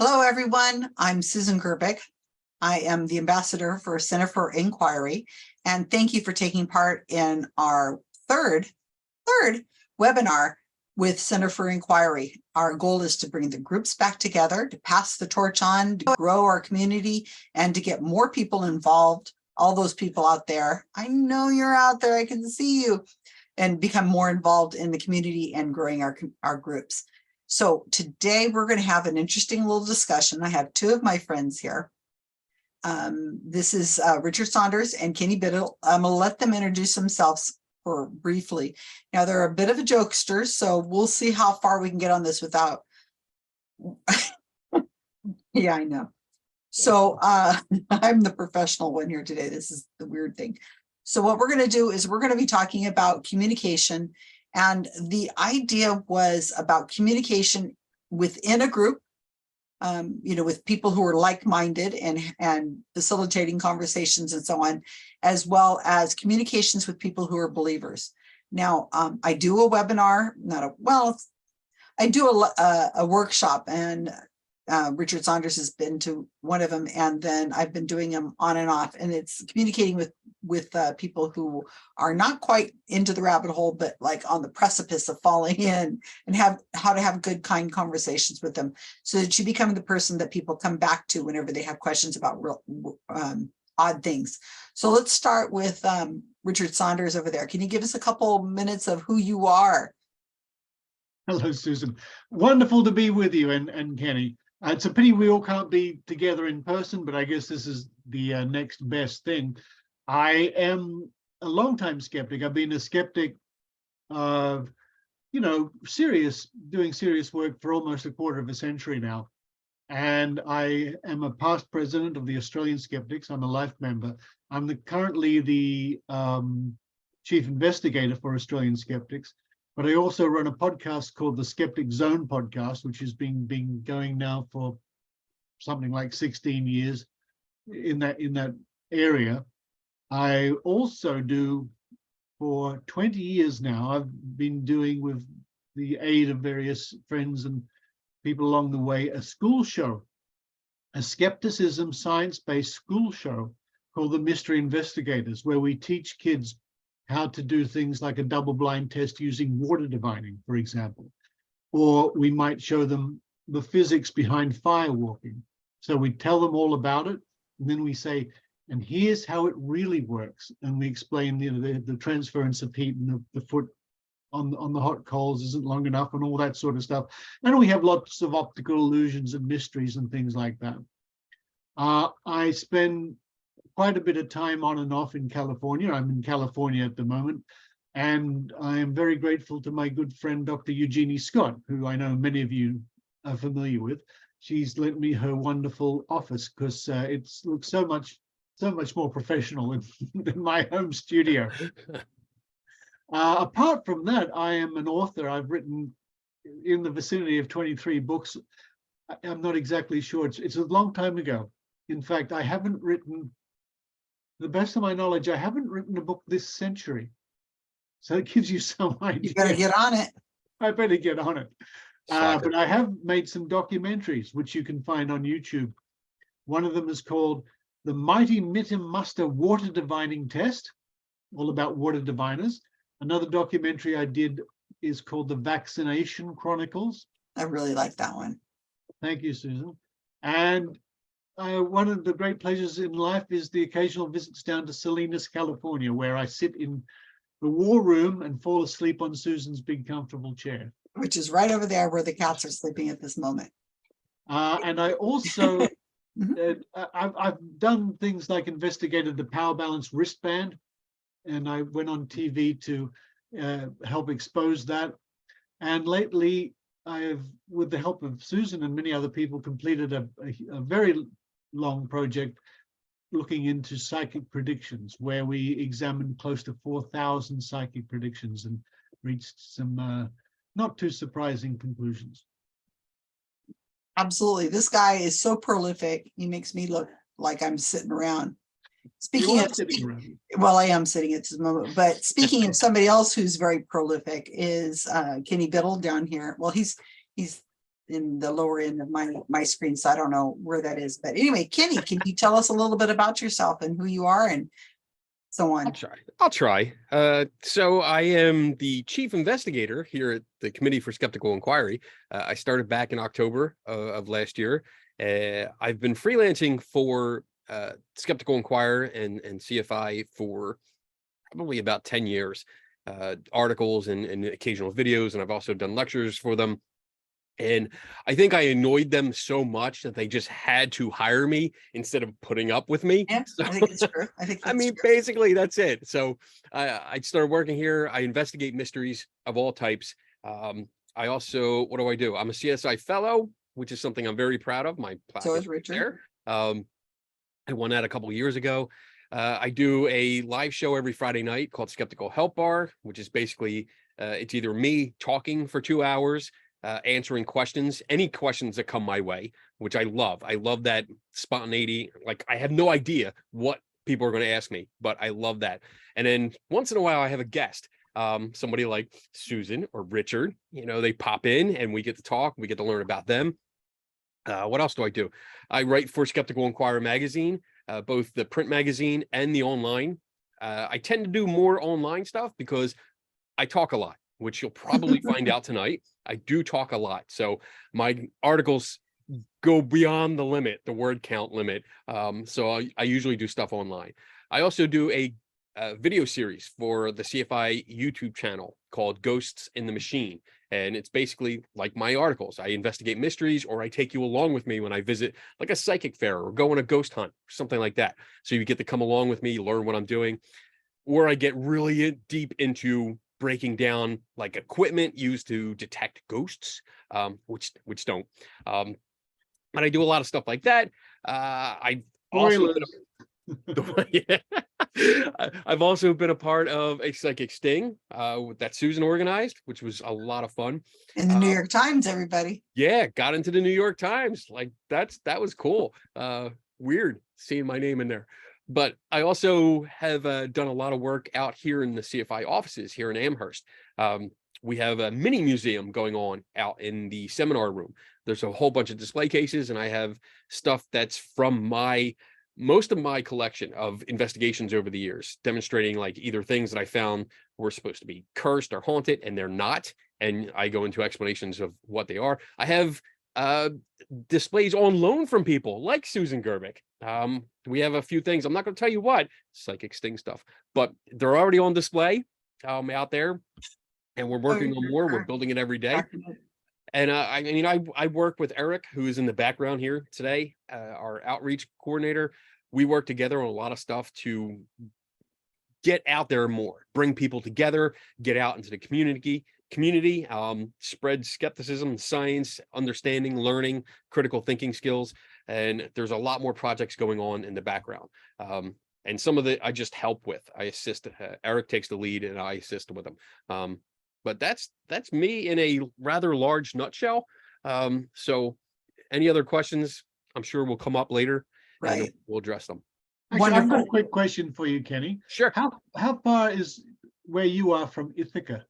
Hello, everyone. I'm Susan Gerbic. I am the ambassador for Center for Inquiry, and thank you for taking part in our third webinar with Center for Inquiry. Our goal is to bring the groups back together, to pass the torch on, to grow our community, and to get more people involved. All those people out there, I know you're out there, I can see you, and become more involved in the community and growing our groups. So today we're going to have an interesting little discussion. I have two of my friends here. This is Richard Saunders and Kenny Biddle. I'm going to let them introduce themselves briefly. Now, they're a bit of a jokester, so we'll see how far we can get on this without. Yeah, I know. So I'm the professional one here today. This is the weird thing. So what we're going to do is we're going to be talking about communication. And the idea was about communication within a group, with people who are like-minded and facilitating conversations and so on, as well as communications with people who are believers. Now, I do a webinar, I do a workshop, and Richard Saunders has been to one of them, and then I've been doing them on and off, and it's communicating with people who are not quite into the rabbit hole, but like on the precipice of falling in, and how to have good, kind conversations with them, so that you become the person that people come back to whenever they have questions about real odd things. So let's start with Richard Saunders over there. Can you give us a couple minutes of who you are? Hello, Susan. Wonderful to be with you and Kenny. It's a pity we all can't be together in person, but I guess this is the next best thing. I am a longtime skeptic. I've been a skeptic of, doing serious work for almost a quarter of a century now. And I am a past president of the Australian Skeptics. I'm a life member. I'm currently the chief investigator for Australian Skeptics. But I also run a podcast called the Skeptic Zone podcast, which has been going now for something like 16 years in that area. I also do, for 20 years now, I've been doing, with the aid of various friends and people along the way, a school show, a skepticism science-based school show called the Mystery Investigators, where we teach kids how to do things like a double-blind test using water divining, for example. Or we might show them the physics behind firewalking. So we tell them all about it, and then we say, and here's how it really works. And we explain the transference of heat, and the foot on the hot coals isn't long enough, and all that sort of stuff. And we have lots of optical illusions and mysteries and things like that. I spend quite a bit of time on and off in California. I'm in California at the moment, and I am very grateful to my good friend, Dr. Eugenie Scott, who I know many of you are familiar with. She's lent me her wonderful office because it looks so much more professional than my home studio. Apart from that, I am an author. I've written in the vicinity of 23 books. I'm not exactly sure. It's a long time ago. In fact, I haven't written, to the best of my knowledge, I haven't written a book this century. So it gives you some idea. You better get on it. I better get on it. But I have made some documentaries, which you can find on YouTube. One of them is called The Mighty Mitim Muster Water Divining Test, all about water diviners. Another documentary I did is called The Vaccination Chronicles. I really like that one. Thank you, Susan. And one of the great pleasures in life is the occasional visits down to Salinas, California, where I sit in the war room and fall asleep on Susan's big comfortable chair. Which is right over there where the cats are sleeping at this moment. And I also, I've done things like investigated the power balance wristband, and I went on TV to help expose that. And lately, I have, with the help of Susan and many other people, completed a very long project looking into psychic predictions, where we examined close to 4,000 psychic predictions and reached some not too surprising conclusions. Absolutely. This guy is so prolific. He makes me look like I'm sitting around. Speaking of, well, I am sitting at this moment, but speaking of somebody else who's very prolific is Kenny Biddle down here. Well, he's in the lower end of my screen, so I don't know where that is. But anyway, Kenny, can you tell us a little bit about yourself and who you are and so on? I'll try. So I am the chief investigator here at the Committee for Skeptical Inquiry. I started back in October of last year. I've been freelancing for Skeptical Inquirer and CFI for probably about 10 years. Articles and occasional videos, and I've also done lectures for them. And I think I annoyed them so much that they just had to hire me instead of putting up with me. Yeah, So, I think it's true. I think I that's mean, true. basically, that's it. So I started working here. I investigate mysteries of all types. I also, what do? I'm a CSI fellow, which is something I'm very proud of. My plaque So is is right Richard. there. I won that a couple of years ago. I do a live show every Friday night called Skeptical Help Bar, which is basically, it's either me talking for 2 hours, answering questions, any questions that come my way, which I love. I love that spontaneity. Like, I have no idea what people are going to ask me, but I love that. And then once in a while, I have a guest, somebody like Susan or Richard. You know, they pop in and we get to talk. We get to learn about them. What else do I do? I write for Skeptical Inquirer magazine, both the print magazine and the online. I tend to do more online stuff because I talk a lot, which you'll probably find out tonight. I do talk a lot. So my articles go beyond the limit, the word count limit. So I usually do stuff online. I also do a video series for the CFI YouTube channel called Ghosts in the Machine. And it's basically like my articles. I investigate mysteries, or I take you along with me when I visit like a psychic fair or go on a ghost hunt, something like that. So you get to come along with me, learn what I'm doing. Or I get really deep into breaking down like equipment used to detect ghosts, which don't. But I do a lot of stuff like that. I've also I've also been a part of a psychic sting that Susan organized, which was a lot of fun. In the New York Times, everybody. Yeah, got into the New York Times. Like that was cool. Weird seeing my name in there. But I also have done a lot of work out here in the CFI offices here in Amherst. We have a mini museum going on out in the seminar room. There's a whole bunch of display cases, and I have stuff that's from most of my collection of investigations over the years, demonstrating like either things that I found were supposed to be cursed or haunted, and they're not. And I go into explanations of what they are. I have displays on loan from people like Susan Gerbic. We have a few things. I'm not going to tell you what psychic sting stuff, but they're already on display out there, and we're working on more. We're building it every day. And I work with Eric, who is in the background here today, our outreach coordinator. We work together on a lot of stuff to get out there more, bring people together, get out into the community, spread skepticism, science, understanding, learning, critical thinking skills. And there's a lot more projects going on in the background. And some of I just help with. I assist. Eric takes the lead, and I assist with them. But that's me in a rather large nutshell. So any other questions, I'm sure will come up later. Right. And we'll address them. Actually, I've got a quick question for you, Kenny. Sure. How far is where you are from Ithaca?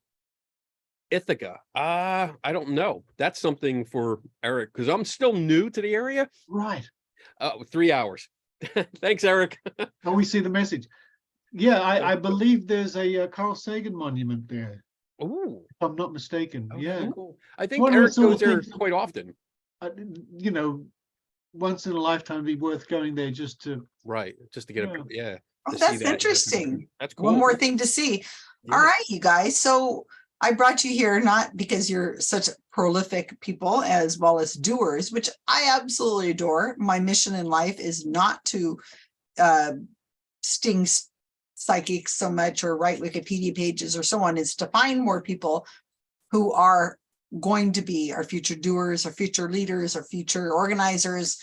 Ithaca. I don't know. That's something for Eric, because I'm still new to the area. Right. 3 hours. Thanks, Eric. Oh, we see the message. Yeah, I believe there's a Carl Sagan monument there. Oh, if I'm not mistaken. Yeah. Cool. I think Eric goes there quite often. Once in a lifetime, it'd be worth going there just to get a Oh, that's interesting. That's cool. One more thing to see. Yeah. All right, you guys. So I brought you here not because you're such prolific people as well as doers, which I absolutely adore. My mission in life is not to sting psychics so much or write Wikipedia pages or so on. Is to find more people who are going to be our future doers, our future leaders, our future organizers,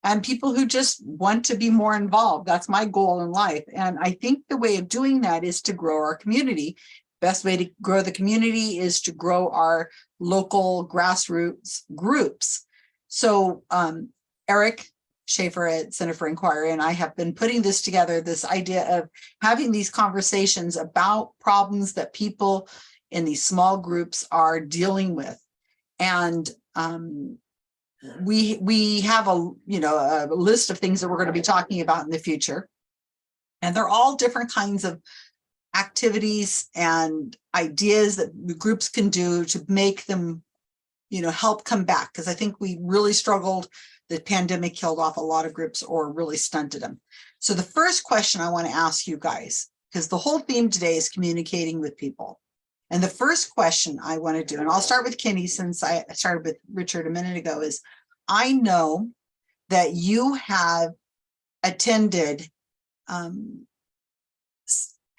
and people who just want to be more involved. That's my goal in life. And I think the way of doing that is to grow our community. Best way to grow the community is to grow our local grassroots groups. So Eric Schaefer at Center for Inquiry and I have been putting this together, this idea of having these conversations about problems that people in these small groups are dealing with. And we have a list of things that we're going to be talking about in the future. And they're all different kinds of activities and ideas that groups can do to make them, help come back. Because I think we really struggled. The pandemic killed off a lot of groups or really stunted them. So the first question I want to ask you guys, because the whole theme today is communicating with people. And the first question I want to do, and I'll start with Kenny since I started with Richard a minute ago, is I know that you have attended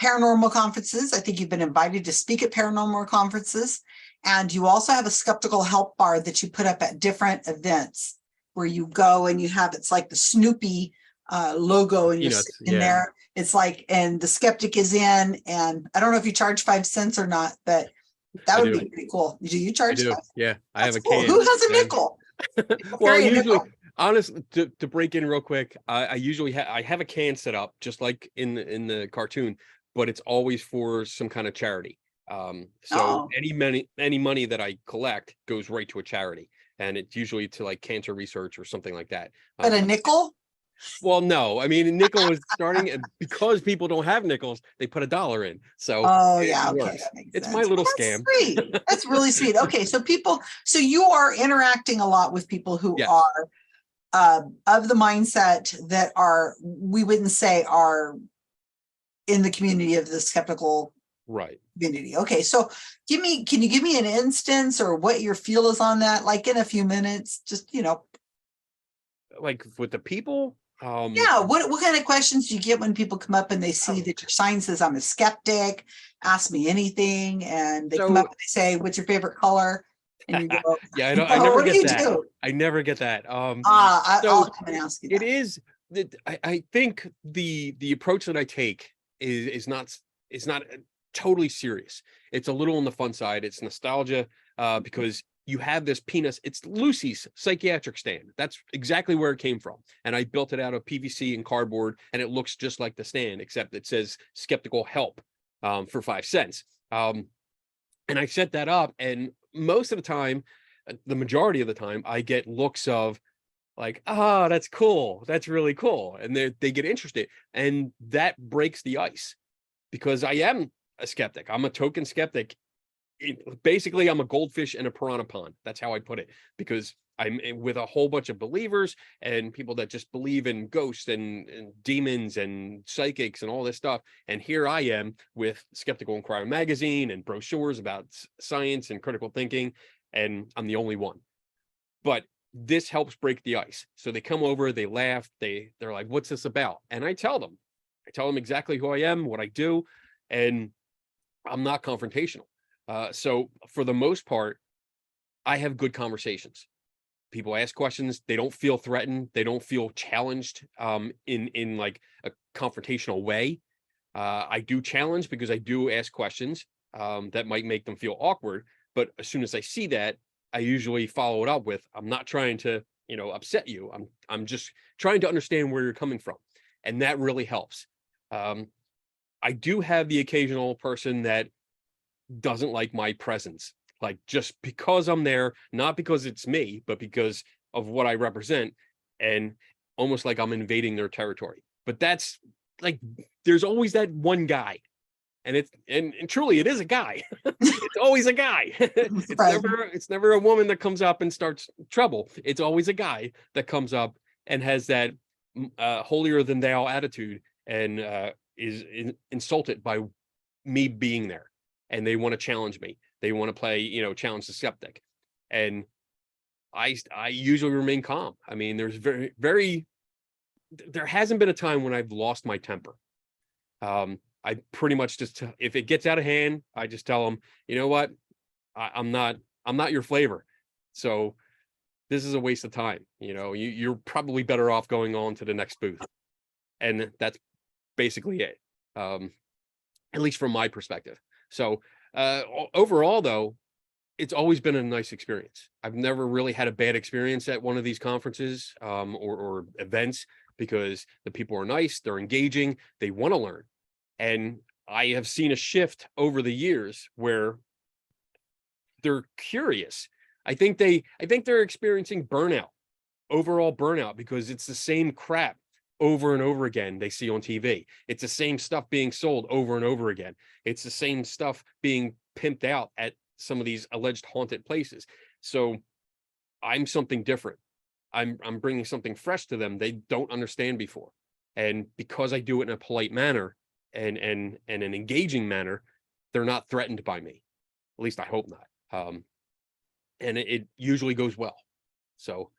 paranormal conferences. I think you've been invited to speak at paranormal conferences. And you also have a skeptical help bar that you put up at different events where you go and you have, it's like the Snoopy logo and you're in there. It's like, and the skeptic is in, and I don't know if you charge 5 cents or not, but that would be pretty cool. Do you charge? I do. Yeah, I have a cool. can. Who has a nickel? Well, usually, honestly, to break in real quick, I usually I have a can set up just like in the cartoon, but it's always for some kind of charity. So any money that I collect goes right to a charity, and it's usually to like cancer research or something like that. But a nickel? Well, no, I mean, a nickel is starting, and because people don't have nickels, they put $1 in. So okay, that makes it's sense. my little That's scam. Sweet. That's really sweet. Okay, so you are interacting a lot with people who are of the mindset that we wouldn't say are in the community of the skeptical community. Okay, so can you give me an instance or what your feel is on that, like in a few minutes, just like with the people. What kind of questions do you get when people come up and they see that your sign says I'm a skeptic, ask me anything, and they come up and they say, what's your favorite color? And you go, I never get that. Do? I never get that. I'll come and ask you that. It is that I think the approach that I take is not totally serious. It's a little on the fun side. It's nostalgia because you have this penis. It's Lucy's psychiatric stand. That's exactly where it came from. And I built it out of PVC and cardboard, and it looks just like the stand, except it says skeptical help for 5 cents. And I set that up, and most of the time, the majority of the time, I get looks of like, that's cool. That's really cool. And they get interested, and that breaks the ice because I am a skeptic. I'm a token skeptic. Basically, I'm a goldfish in a piranha pond. That's how I put it, because I'm with a whole bunch of believers and people that just believe in ghosts and demons and psychics and all this stuff. And here I am with Skeptical Inquirer magazine and brochures about science and critical thinking, and I'm the only one. But this helps break the ice. So they come over, they laugh, they're like, "What's this about?" And I tell them exactly who I am, what I do, and I'm not confrontational. So for the most part, I have good conversations. People ask questions. They don't feel threatened. They don't feel challenged in like a confrontational way. I do challenge because I do ask questions that might make them feel awkward. But as soon as I see that, I usually follow it up with, I'm not trying to, upset you. I'm just trying to understand where you're coming from. And that really helps. I do have the occasional person that doesn't like my presence, like just because I'm there, not because it's me, but because of what I represent, and almost like I'm invading their territory. But that's like, there's always that one guy, and truly it is a guy. It's always a guy. It's never a woman that comes up and starts trouble. It's always a guy that comes up and has that holier than thou attitude and is insulted by me being there. And they want to challenge me. They want to play, challenge the skeptic. And I usually remain calm. I mean, there's there hasn't been a time when I've lost my temper. I pretty much just, if it gets out of hand, I just tell them, you know what, I'm not your flavor. So this is a waste of time. You're probably better off going on to the next booth. And that's basically it. At least from my perspective. So overall, though, it's always been a nice experience. I've never really had a bad experience at one of these conferences or events, because the people are nice, they're engaging, they want to learn. And I have seen a shift over the years where they're curious. I think they're experiencing burnout, overall burnout, because it's the same crap over and over again they see on TV. It's the same stuff being sold over and over again. It's the same stuff being pimped out at some of these alleged haunted places. So I'm something different. I'm bringing something fresh to them they don't understand before. And because I do it in a polite manner and an engaging manner, they're not threatened by me. At least I hope not. And it usually goes well. So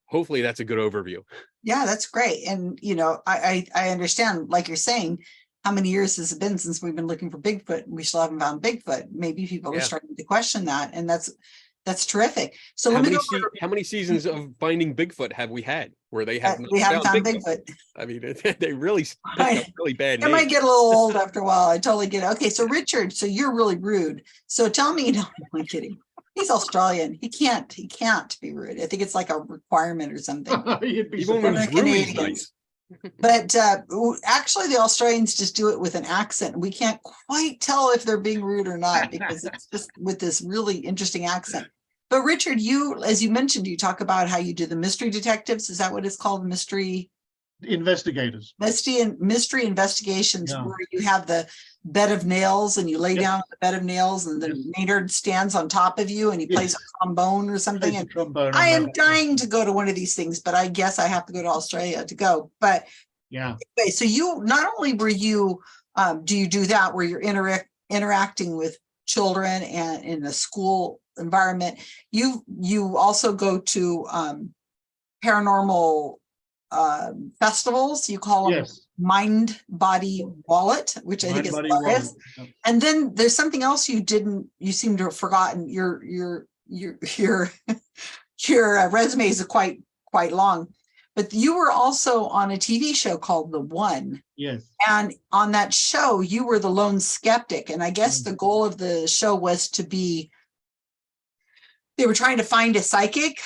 hopefully that's a good overview. Yeah, that's great. And, you know, I understand, like you're saying, how many years has it been since we've been looking for Bigfoot and we still haven't found Bigfoot? Maybe people are starting to question that. And that's terrific. So how many seasons of Finding Bigfoot have we had where they have we haven't found Bigfoot? I mean, they really picked up really bad names. It might get a little old after a while. I totally get it. Okay, so Richard, so you're really rude. So tell me, no, I'm kidding. He's Australian. He can't be rude. I think it's like a requirement or something. Even when he's really nice. But actually, the Australians just do it with an accent. We can't quite tell if they're being rude or not because it's just with this really interesting accent. But Richard, you, as you mentioned, you talk about how you do the mystery detectives. Is that what it's called? Mystery investigators. Mystery investigations, where you have the bed of nails and you lay down on the bed of nails and the Maynard stands on top of you and he plays a trombone or something. And I am dying to go to one of these things, but I guess I have to go to Australia to go. But anyway, so you, not only were you, do you do that where you're interacting with children and in a school environment, you also go to paranormal festivals. You call them Mind Body Wallet, which I think is hilarious. And then there's something else you seem to have forgotten. Your resume is quite long, but you were also on a TV show called The One. Yes. And on that show, you were the lone skeptic. And I guess the goal of the show was to be, they were trying to find a psychic,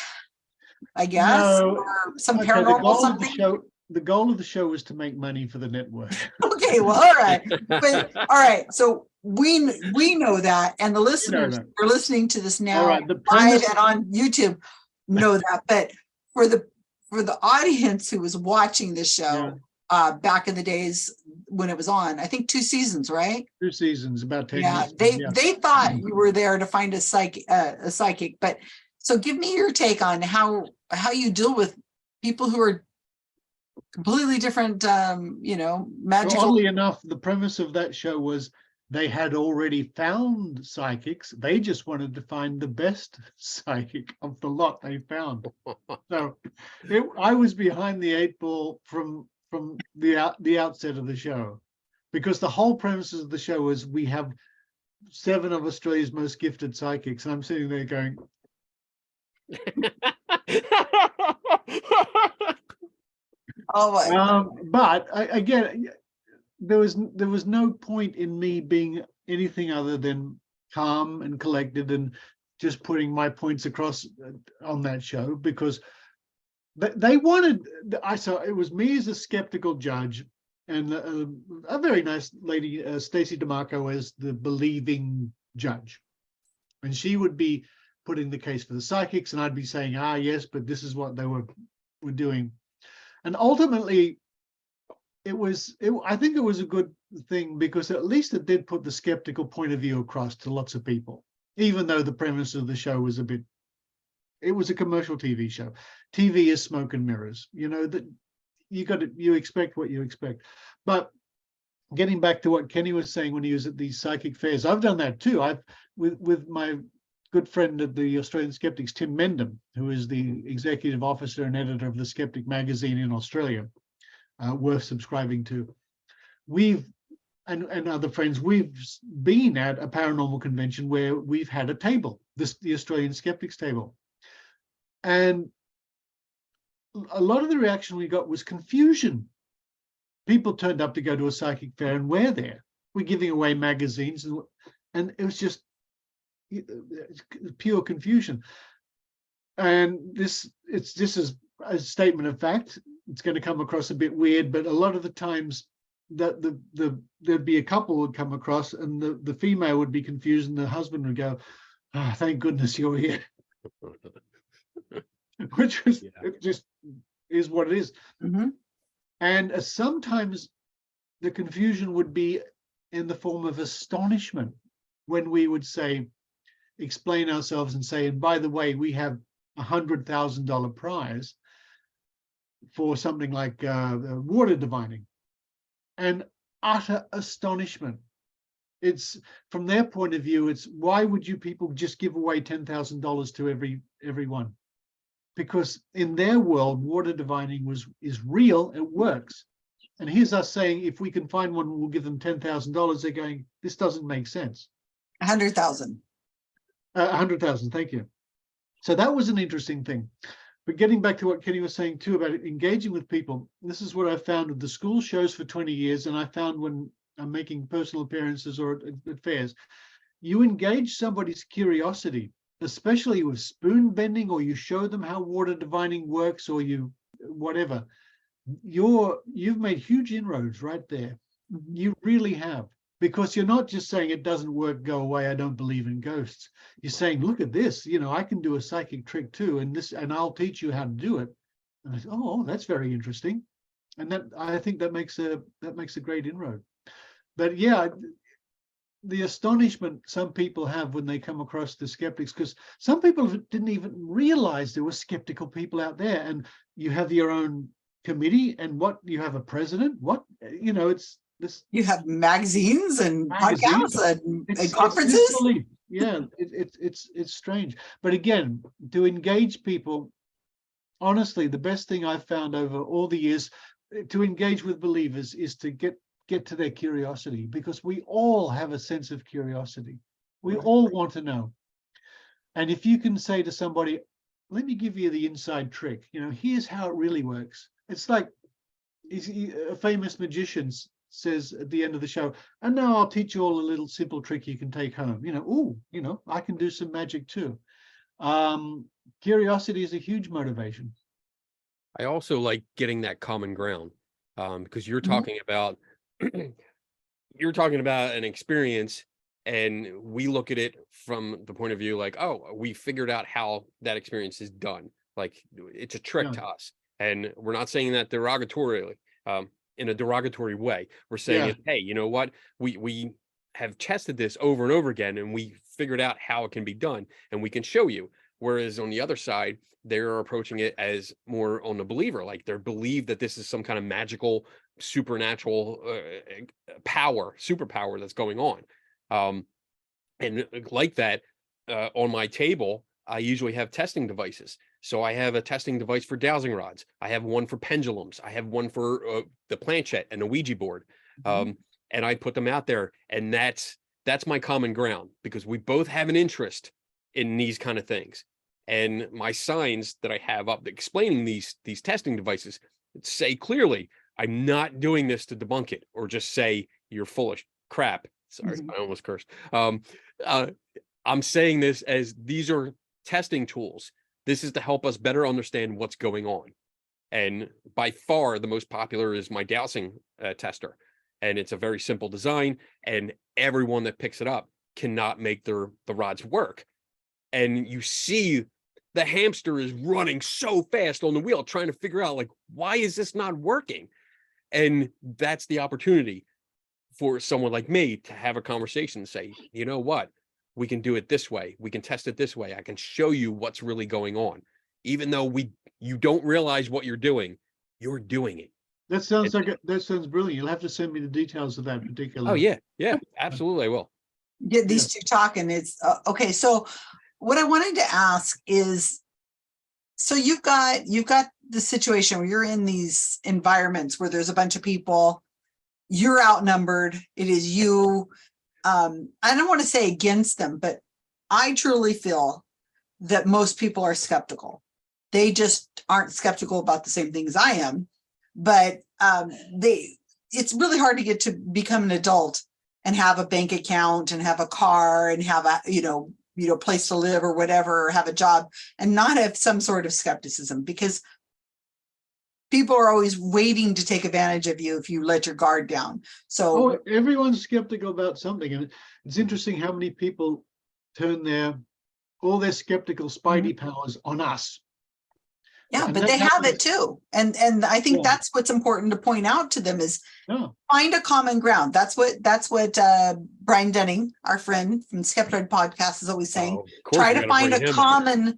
I guess, or some paranormal something. The goal of the show was to make money for the network. Okay, well, all right. But all right, so we know that, and the listeners who are listening to this now live and on YouTube know that. But for the audience who was watching this show back in the days when it was on, I think 2 seasons, right? 2 seasons, about 10 years. They thought you were there to find a psychic, but so give me your take on how you deal with people who are completely different, magical. So oddly enough, the premise of that show was they had already found psychics. They just wanted to find the best psychic of the lot they found. So I was behind the 8 ball from the outset of the show, because the whole premise of the show was we have 7 of Australia's most gifted psychics, and I'm sitting there going. But again, there was no point in me being anything other than calm and collected and just putting my points across on that show, because they wanted. So it was me as a skeptical judge and a very nice lady, Stacey DeMarco, as the believing judge, and she would be putting the case for the psychics, and I'd be saying, yes, but this is what they were doing. And ultimately, I think it was a good thing, because at least it did put the skeptical point of view across to lots of people, even though the premise of the show was it was a commercial TV show. TV is smoke and mirrors, that you expect what you expect. But getting back to what Kenny was saying when he was at these psychic fairs, I've done that too. With my good friend at the Australian Skeptics, Tim Mendham, who is the executive officer and editor of the Skeptic magazine in Australia, worth subscribing to. And other friends, we've been at a paranormal convention where we've had a table, the Australian Skeptics table. And a lot of the reaction we got was confusion. People turned up to go to a psychic fair, and we're there. We're giving away magazines, and it was just pure confusion. And this is a statement of fact. It's going to come across a bit weird, but a lot of the times that there'd be a couple would come across, and the female would be confused, and the husband would go, "Oh, thank goodness you're here." which is Yeah. it just is what it is. Mhm. And sometimes the confusion would be in the form of astonishment when we would say, explain ourselves and say, and by the way, we have $100,000 prize for something like water divining, and utter astonishment. It's from their point of view, it's why would you people just give away $10,000 to everyone? Because in their world, water divining is real, it works. And here's us saying, if we can find one, we'll give them $10,000. They're going, this doesn't make sense. 100,000. 100,000, thank you. So that was an interesting thing. But getting back to what Kenny was saying too about engaging with people, this is what I found with the school shows for 20 years, and I found when I'm making personal appearances or at fairs, you engage somebody's curiosity, especially with spoon bending, or you show them how water divining works, or you whatever. You've made huge inroads right there. You really have, because you're not just saying it doesn't work, go away, I don't believe in ghosts. You're saying, look at this, I can do a psychic trick too, and I'll teach you how to do it. And I said, oh, that's very interesting. And that, I think that makes a great inroad. But yeah, the astonishment some people have when they come across the skeptics, because some people didn't even realize there were skeptical people out there. And you have your own committee, and what, you have a president, what, it's this. You have magazines and podcasts and conferences. It's strange. But again, to engage people, honestly, the best thing I've found over all the years to engage with believers is to get to their curiosity, because we all have a sense of curiosity. We all want to know. And if you can say to somebody, let me give you the inside trick, here's how it really works. It's like a famous magician says at the end of the show, and now I'll teach you all a little simple trick you can take home. I can do some magic too. Curiosity is a huge motivation. I also like getting that common ground, because you're talking about you're talking about an experience, and we look at it from the point of view like, oh, we figured out how that experience is done. Like, it's a trick to us, and we're not saying that derogatorily, in a derogatory way. We're saying, hey, you know what? We have tested this over and over again, and we figured out how it can be done, and we can show you. Whereas on the other side, they're approaching it as more on the believer, like they believe that this is some kind of magical, supernatural superpower that's going on. And like that, on my table, I usually have testing devices. So I have a testing device for dowsing rods. I have one for pendulums. I have one for the planchette and the Ouija board. And I put them out there, and that's my common ground, because we both have an interest in these kind of things. And my signs that I have up explaining these testing devices say clearly, I'm not doing this to debunk it or just say you're full of crap. Sorry, I almost cursed. I'm saying this as these are testing tools. This is to help us better understand what's going on. And by far, the most popular is my dowsing tester. And it's a very simple design, and everyone that picks it up cannot make the rods work. And you see the hamster is running so fast on the wheel, trying to figure out, like, why is this not working? And that's the opportunity for someone like me to have a conversation and say, you know what? We can do it this way. We can test it this way. I can show you what's really going on. Even though you don't realize what you're doing it. That sounds brilliant. You'll have to send me the details of that particular. Oh yeah, absolutely, I will. Get these two talking. It's okay. So what I wanted to ask is, so you've got the situation where you're in these environments where there's a bunch of people, you're outnumbered. It is you. I don't want to say against them, but I truly feel that most people are skeptical. They just aren't skeptical about the same things I am, but it's really hard to get to become an adult and have a bank account and have a car and have a, place to live or whatever, or have a job and not have some sort of skepticism, because people are always waiting to take advantage of you if you let your guard down. So everyone's skeptical about something. And it's interesting how many people turn their all their skeptical spidey powers on us. Yeah, And but they have it too. And I think Yeah. that's what's important to point out to them is Yeah. find a common ground. That's what Brian Dunning, our friend from Skeptoid Podcast, is always saying. Oh, of course Try we to gotta find bring a him on. common,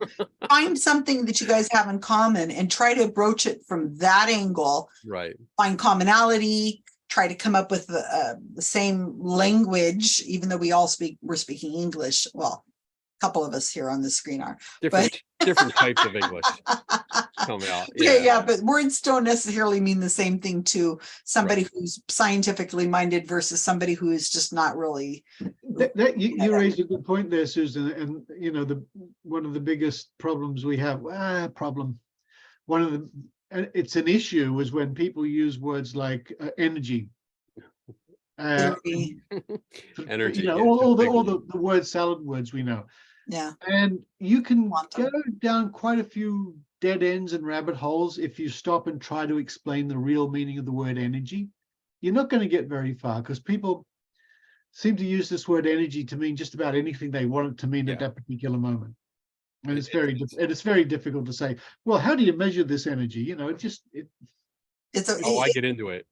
find something that you guys have in common and try to approach it from that angle. Right. Find commonality, try to come up with the same language, even though we're speaking English. Well, a couple of us here on the screen are. Different types of English coming out. Yeah, but words don't necessarily mean the same thing to somebody who's scientifically minded versus somebody who is just not really. You raised a good point there, Susan. And you know, one of the biggest problems we have, it's an issue is when people use words like energy. Energy. Energy. You know, all the word salad words we know. Yeah. And you can Quantum. go down quite a few dead ends and rabbit holes if you stop and try to explain the real meaning of the word energy. You're not going to get very far because people seem to use this word energy to mean just about anything they want it to mean at that particular moment. And it's very difficult to say, well, how do you measure this energy? You know, I get into it.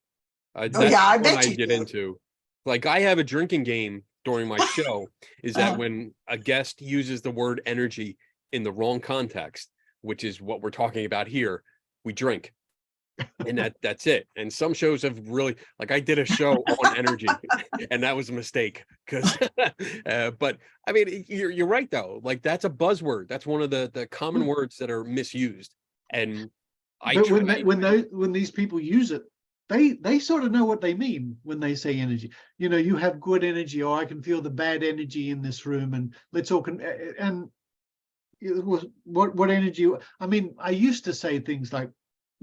I bet you get do. into. Like, I have a drinking game during my show is that when a guest uses the word energy in the wrong context, which is what we're talking about here, we drink. And that's it. And some shows have really, like, I did a show on energy and that was a mistake because but I mean, you're right though. Like, that's a buzzword. That's one of the common words that are misused. And when these people use it, they sort of know what they mean when they say energy. You know, you have good energy, or I can feel the bad energy in this room, and let's all and it was what energy. I mean, I used to say things like,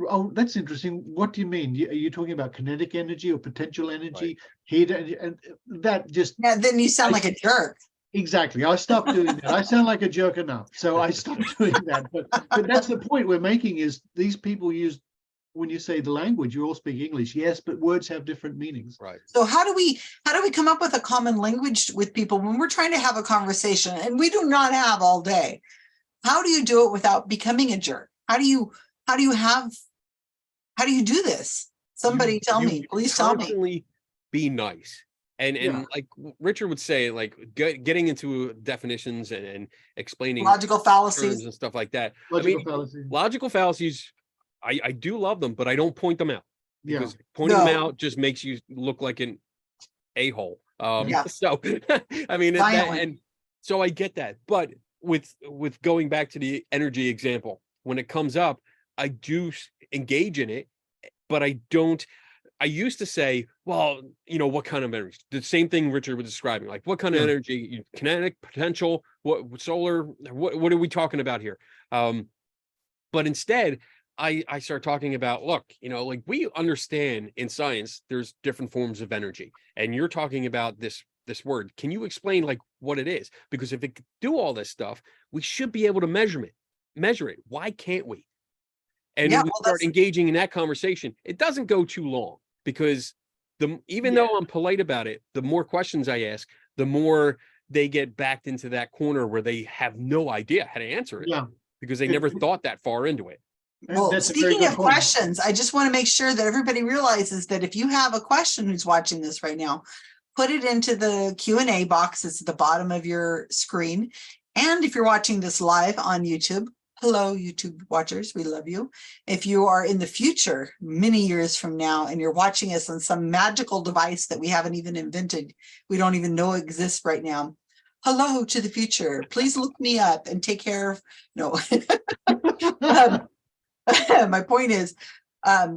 oh, that's interesting. What do you mean? Are you talking about kinetic energy or potential energy, heat energy? And that just... Yeah, then you sound like a jerk. Exactly. I stopped doing that. I sound like a jerk enough. So I stopped doing that. But that's the point we're making is these people use, when you say the language, you all speak English. Yes, but words have different meanings. Right. So how do we come up with a common language with people when we're trying to have a conversation and we do not have all day? How do you do it without becoming a jerk? How do you do this? Somebody tell me, please tell me. Constantly be nice. And like Richard would say, like getting into definitions and explaining logical fallacies and stuff like that. Logical fallacies, I do love them, but I don't point them out because pointing them out just makes you look like an a-hole. So I mean, and so I get that. But with going back to the energy example, when it comes up, I do engage in it, but I don't. I used to say, well, you know, what kind of energy? The same thing Richard was describing, like what kind of energy, kinetic, potential, what solar, what are we talking about here? But instead, I start talking about, look, you know, like we understand in science, there's different forms of energy, and you're talking about this word. Can you explain like what it is? Because if it could do all this stuff, we should be able to measure it. Why can't we? And we start engaging in that conversation. It doesn't go too long. Because even though I'm polite about it, the more questions I ask, the more they get backed into that corner where they have no idea how to answer it because they never thought that far into it. Well, speaking of questions, I just want to make sure that everybody realizes that if you have a question who's watching this right now, put it into the Q&A box. It's at the bottom of your screen. And if you're watching this live on YouTube, hello, YouTube watchers, we love you. If you are in the future, many years from now, and you're watching us on some magical device that we haven't even invented, we don't even know exists right now, hello to the future. Please look me up and take care of, no. My point is, I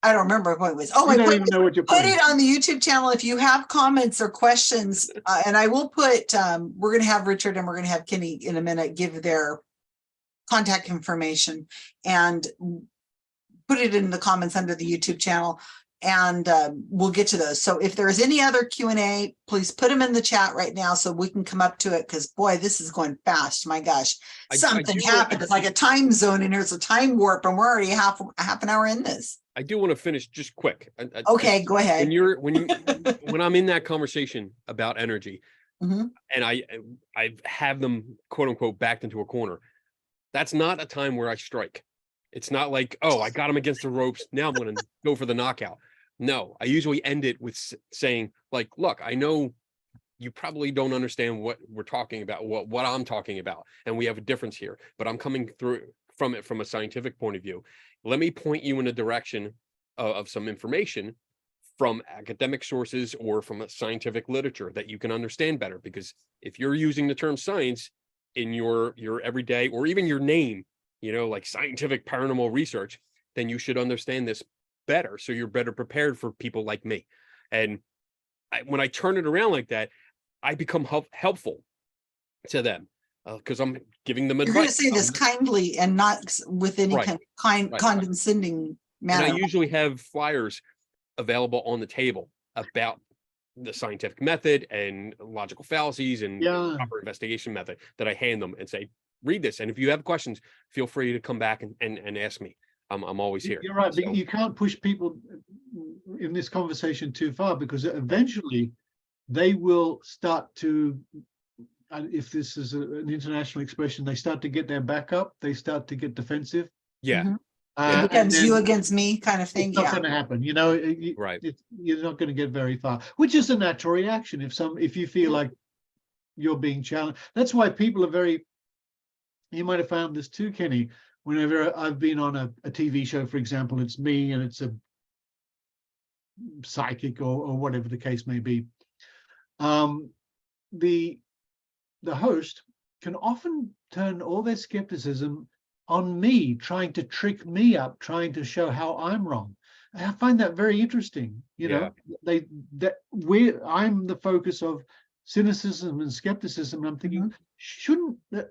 don't remember what my point was. Oh, my point was, put it on the YouTube channel if you have comments or questions, and I will put, we're going to have Richard and we're going to have Kenny in a minute give their contact information and put it in the comments under the YouTube channel, and we'll get to those. So if there's any other Q&A, please put them in the chat right now so we can come up to it, because boy, this is going fast. My gosh, something happened. It's like a time zone and here's a time warp, and we're already half an hour in this. I do want to finish just quick. Okay, go ahead. When I'm in that conversation about energy, Mhm. and I have them quote unquote backed into a corner. That's not a time where I strike. It's not like, oh, I got him against the ropes, now I'm going to go for the knockout. No, I usually end it with saying, like, look, I know you probably don't understand what we're talking about, what I'm talking about, and we have a difference here, but I'm coming through from it from a scientific point of view. Let me point you in a direction of some information from academic sources or from a scientific literature that you can understand better. Because if you're using the term science in your everyday, or even your name, like scientific paranormal research, then you should understand this better, so you're better prepared for people like me. And when I turn it around like that, I become helpful to them, because I'm giving them You're going to advice. say this kindly and not with any Right. kind Right. condescending And I manner. usually have flyers available on the table about the scientific method and logical fallacies and Yeah. proper investigation method that I hand them and say, read this. And if you have questions, feel free to come back and ask me. I'm always here. You're right, So, but you can't push people in this conversation too far, because eventually they will start to, and if this is an international expression, they start to get their back up, they start to get defensive. yeah, Mhm. It And becomes then you against me kind of thing. it's not Yeah. going to happen, right. you're not going to get very far, which is a natural reaction. If you feel Yeah. like you're being challenged, that's why people are very, you might have found this too, Kenny, whenever I've been on a TV show, for example, it's me and it's a psychic or whatever the case may be. The host can often turn all their skepticism on me, trying to trick me up, trying to show how I'm wrong. And I find that very interesting. I'm the focus of cynicism and skepticism. And I'm thinking, shouldn't that,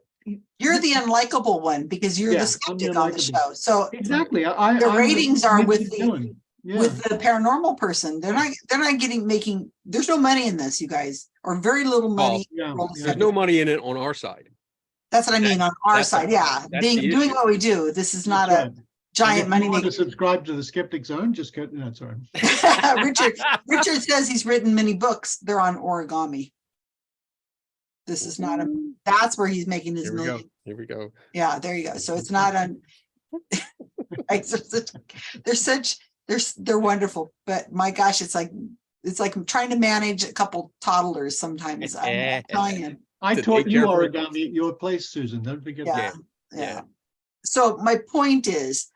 You're the unlikable one because you're the I'm the skeptic on the unlikable. show. So Exactly. the ratings are with the villain. Yeah. with the paranormal person. They're not making, there's no money in this, you guys, or very little money. There's no money in it on our side. That's what I mean on our that's side. Yeah. that's the Doing issue. what we do. This is not That's a right. giant And if money you want maker. to subscribe to the Skeptic Zone, just go, no, sorry. Richard says he's written many books. They're on origami. This is not that's where he's making his million. Here we go. Yeah, there you go. So it's not on. They're wonderful, but my gosh, it's like I'm trying to manage a couple toddlers sometimes. I'm telling you. I To taught take you care of her. origami at your place, Susan. Don't forget that. Yeah. So my point is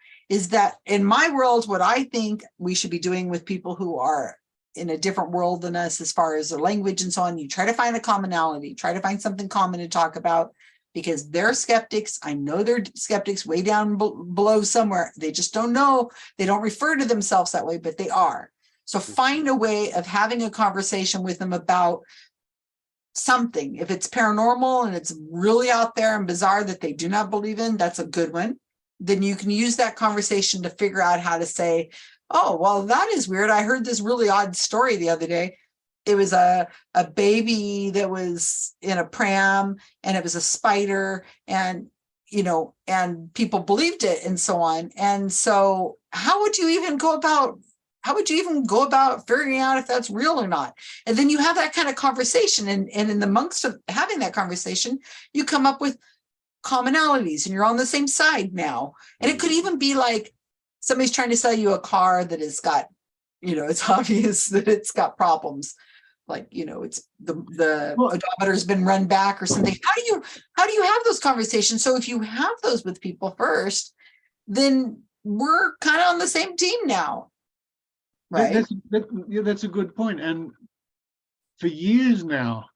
that in my world, what I think we should be doing with people who are in a different world than us, as far as their language and so on, you try to find a commonality, try to find something common to talk about, because they're skeptics. I know they're skeptics way down below somewhere. They just don't know. They don't refer to themselves that way, but they are. So find a way of having a conversation with them about something. If it's paranormal and it's really out there and bizarre that they do not believe in, that's a good one. Then you can use that conversation to figure out how to say, oh, well, that is weird. I heard this really odd story the other day. It was a baby that was in a pram and it was a spider, and and people believed it and so on. And so how would you even go about figuring out if that's real or not? And then you have that kind of conversation, and in the amongst of having that conversation, you come up with commonalities and you're on the same side now. And it could even be like somebody's trying to sell you a car that has got, it's obvious that it's got problems. Like, it's the odometer's been run back or something. How do you have those conversations? So if you have those with people first, then we're kind of on the same team now. Right. That's a good point. And for years now,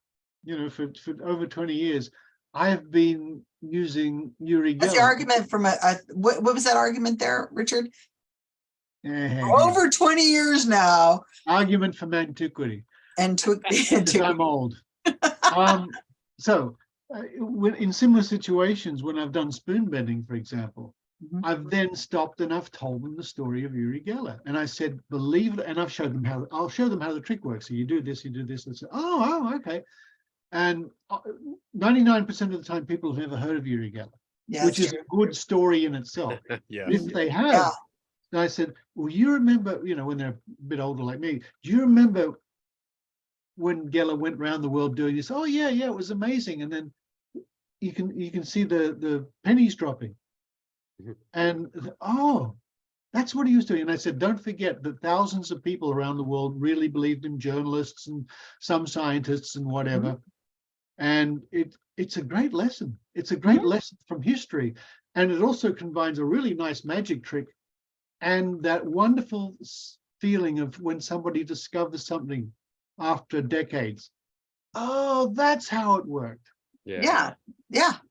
for over 20 years, I have been using Eureka. That's the argument from what was that argument there, Richard? Over 20 years now. Argument from antiquity. Antiquity. I'm old. So in similar situations, when I've done spoon bending, for example, I've then stopped and I've told them the story of Eureka. And I said, believe it. And I'll show them how the trick works. So you do this, and say, oh, okay. And 99% of the time, people have never heard of Eureka, which is a good story in itself. If they have, and I said, well, you remember, when they're a bit older like me, do you remember when Geller went around the world doing this, oh yeah, it was amazing. And then you can see the pennies dropping. And oh, that's what he was doing. And I said, don't forget that thousands of people around the world really believed him, journalists and some scientists and whatever. And it's a great lesson. It's a great lesson from history. And it also combines a really nice magic trick and that wonderful feeling of when somebody discovers something after decades. Oh, that's how it worked. Yeah.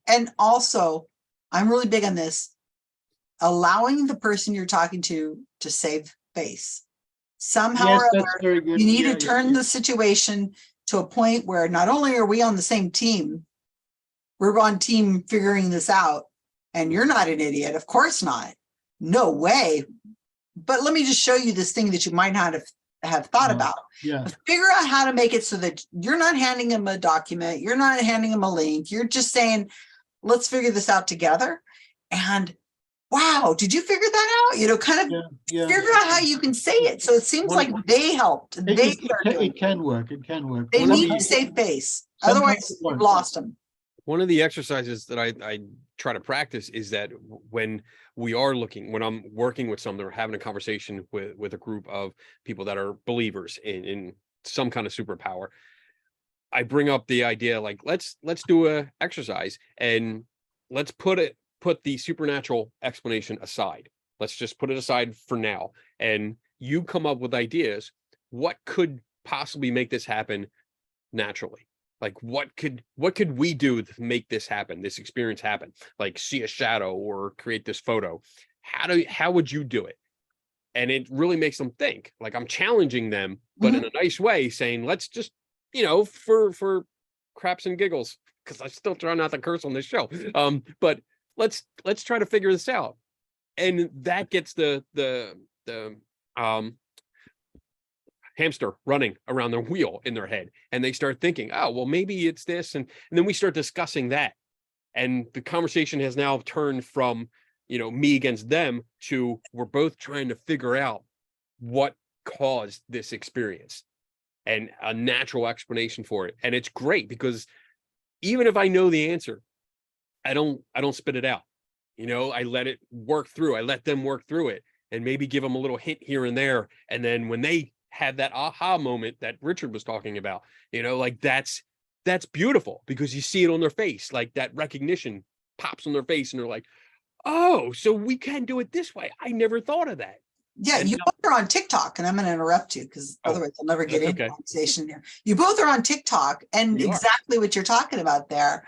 And also, I'm really big on this, allowing the person you're talking to save face. Somehow Yes, or that's other, very good. you need to turn the situation to a point where not only are we on the same team, we're on team figuring this out, and you're not an idiot. Of course not. No way. But let me just show you this thing that you might not have thought about. Yeah. Figure out how to make it so that you're not handing them a document. You're not handing them a link. You're just saying, let's figure this out together. And wow, did you figure that out? You know, kind of figure out how you can say it. So it seems like they helped. It can work. It can work. They need to save face. Otherwise, you've lost them. One of the exercises that I try to practice is that when I'm working with someone or having a conversation with a group of people that are believers in some kind of superpower, I bring up the idea, like, let's do a exercise and let's put the supernatural explanation aside. Let's just put it aside for now. And you come up with ideas. What could possibly make this happen naturally? Like, what could we do to make this happen, this experience happen? Like, see a shadow or create this photo. How would you do it? And it really makes them think. Like, I'm challenging them, but in a nice way, saying, let's just, for craps and giggles, because I still try not to curse on this show. But let's try to figure this out. And that gets the hamster running around their wheel in their head, and they start thinking, oh, well, maybe it's this, and then we start discussing that, and the conversation has now turned from me against them to we're both trying to figure out what caused this experience and a natural explanation for it. And it's great because even if I know the answer, I don't spit it out. I let it work through. I let them work through it and maybe give them a little hint here and there. And then when they have that aha moment that Richard was talking about, like that's beautiful because you see it on their face, like that recognition pops on their face and they're like, oh, so we can do it this way. I never thought of that. Yeah, you both are on TikTok, and I'm going to interrupt you because otherwise I'll never get into conversation here. You both are on TikTok, and exactly what you're talking about there.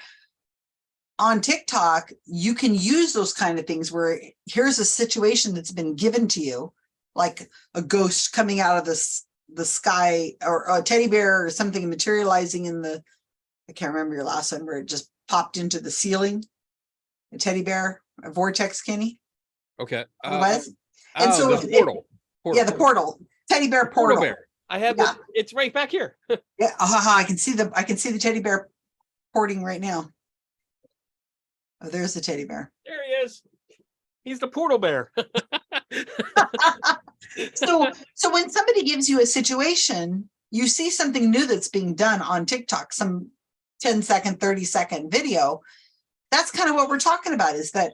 On TikTok, you can use those kind of things where here's a situation that's been given to you, like a ghost coming out of the sky, or a teddy bear or something materializing in I can't remember your last one, where it just popped into the ceiling, a teddy bear, a vortex, Kenny. Okay. And so the portal. Yeah, the portal, teddy bear portal. Bear. I have it's right back here. Yeah, I can see the teddy bear porting right now. Oh, there's the teddy bear. There he is. He's the portal bear. So when somebody gives you a situation, you see something new that's being done on TikTok, some 10-second, 30-second video. That's kind of what we're talking about, is that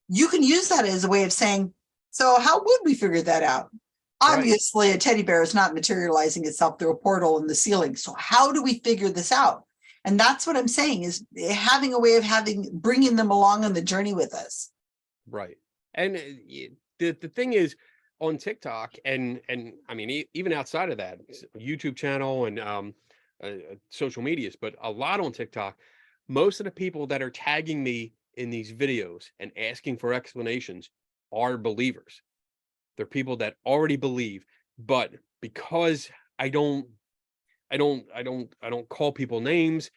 you can use that as a way of saying, so how would we figure that out? Obviously, a teddy bear is not materializing itself through a portal in the ceiling. So how do we figure this out? And that's what I'm saying, is having a way of bringing them along on the journey with us. Right. And the thing is, on TikTok and I mean, even outside of that, YouTube channel and social medias, but a lot on TikTok, most of the people that are tagging me in these videos and asking for explanations are believers. They're people that already believe, but because I don't call people names.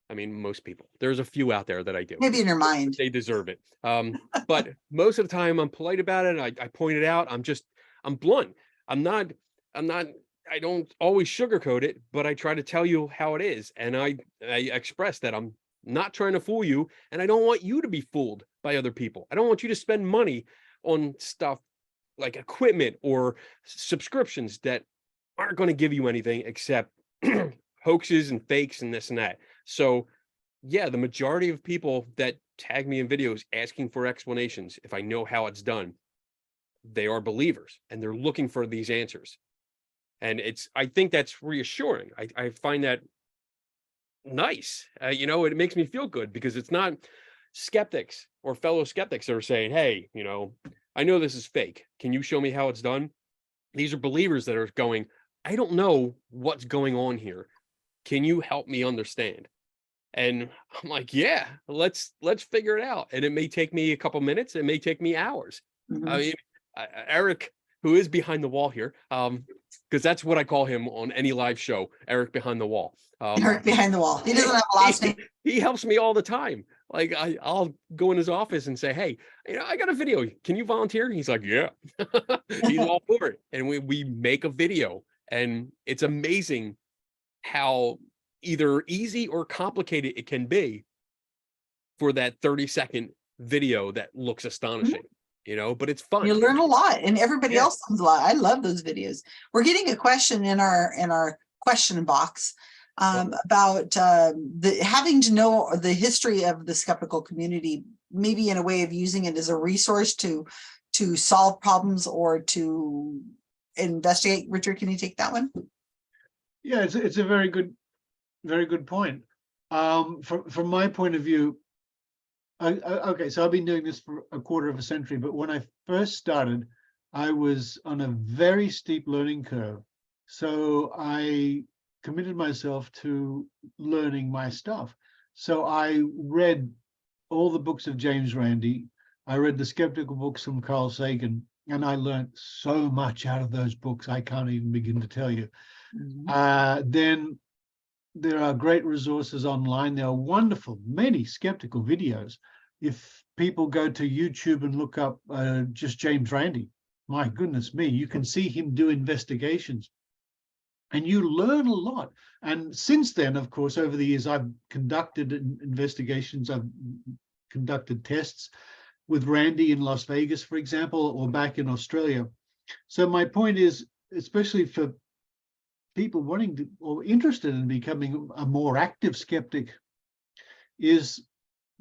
I mean, most people, there's a few out there that I do. Maybe in your mind. They deserve it. But most of the time I'm polite about it. I point it out. I'm blunt. I don't always sugarcoat it, but I try to tell you how it is. And I express that I'm not trying to fool you. And I don't want you to be fooled by other people. I don't want you to spend money on stuff like equipment or subscriptions that aren't going to give you anything except hoaxes and fakes and this and that. So yeah, the majority of people that tag me in videos asking for explanations, if I know how it's done, they are believers and they're looking for these answers. And I think that's reassuring. I find that nice. You know, it makes me feel good because it's not skeptics or fellow skeptics that are saying, hey, you know, I know this is fake. Can you show me how it's done? These are believers that are going, I don't know what's going on here. Can you help me understand? And I'm like, yeah, let's figure it out. And it may take me a couple minutes. It may take me hours. I mean, Eric, who is behind the wall here, because that's what I call him on any live show, Eric behind the wall. Eric behind the wall. He doesn't have a last name. He helps me all the time. Like I'll go in his office and say, hey, you know, I got a video. Can you volunteer? He's like, yeah. He's all for it. And we make a video. And it's amazing how either easy or complicated it can be for that 30-second video that looks astonishing. You know, but it's fun. You learn a lot, and everybody else learns a lot. I love those videos. We're getting a question in our question box about having to know the history of the skeptical community, maybe in a way of using it as a resource to solve problems or to investigate. Richard, can you take that one? Yeah, it's a very good point. From my point of view, okay, so I've been doing this for a quarter of a century, but when I first started, I was on a very steep learning curve. So I committed myself to learning my stuff. So I read all the books of James Randi. I read the skeptical books from Carl Sagan, and I learned so much out of those books, I can't even begin to tell you. Then there are great resources online. There are wonderful, many skeptical videos. If people go to YouTube and look up just James Randi, my goodness me, you can see him do investigations and you learn a lot. And since then, of course, over the years, I've conducted investigations. I've conducted tests with Randi in Las Vegas, for example, or back in Australia. So my point is, especially for people wanting to or interested in becoming a more active skeptic, is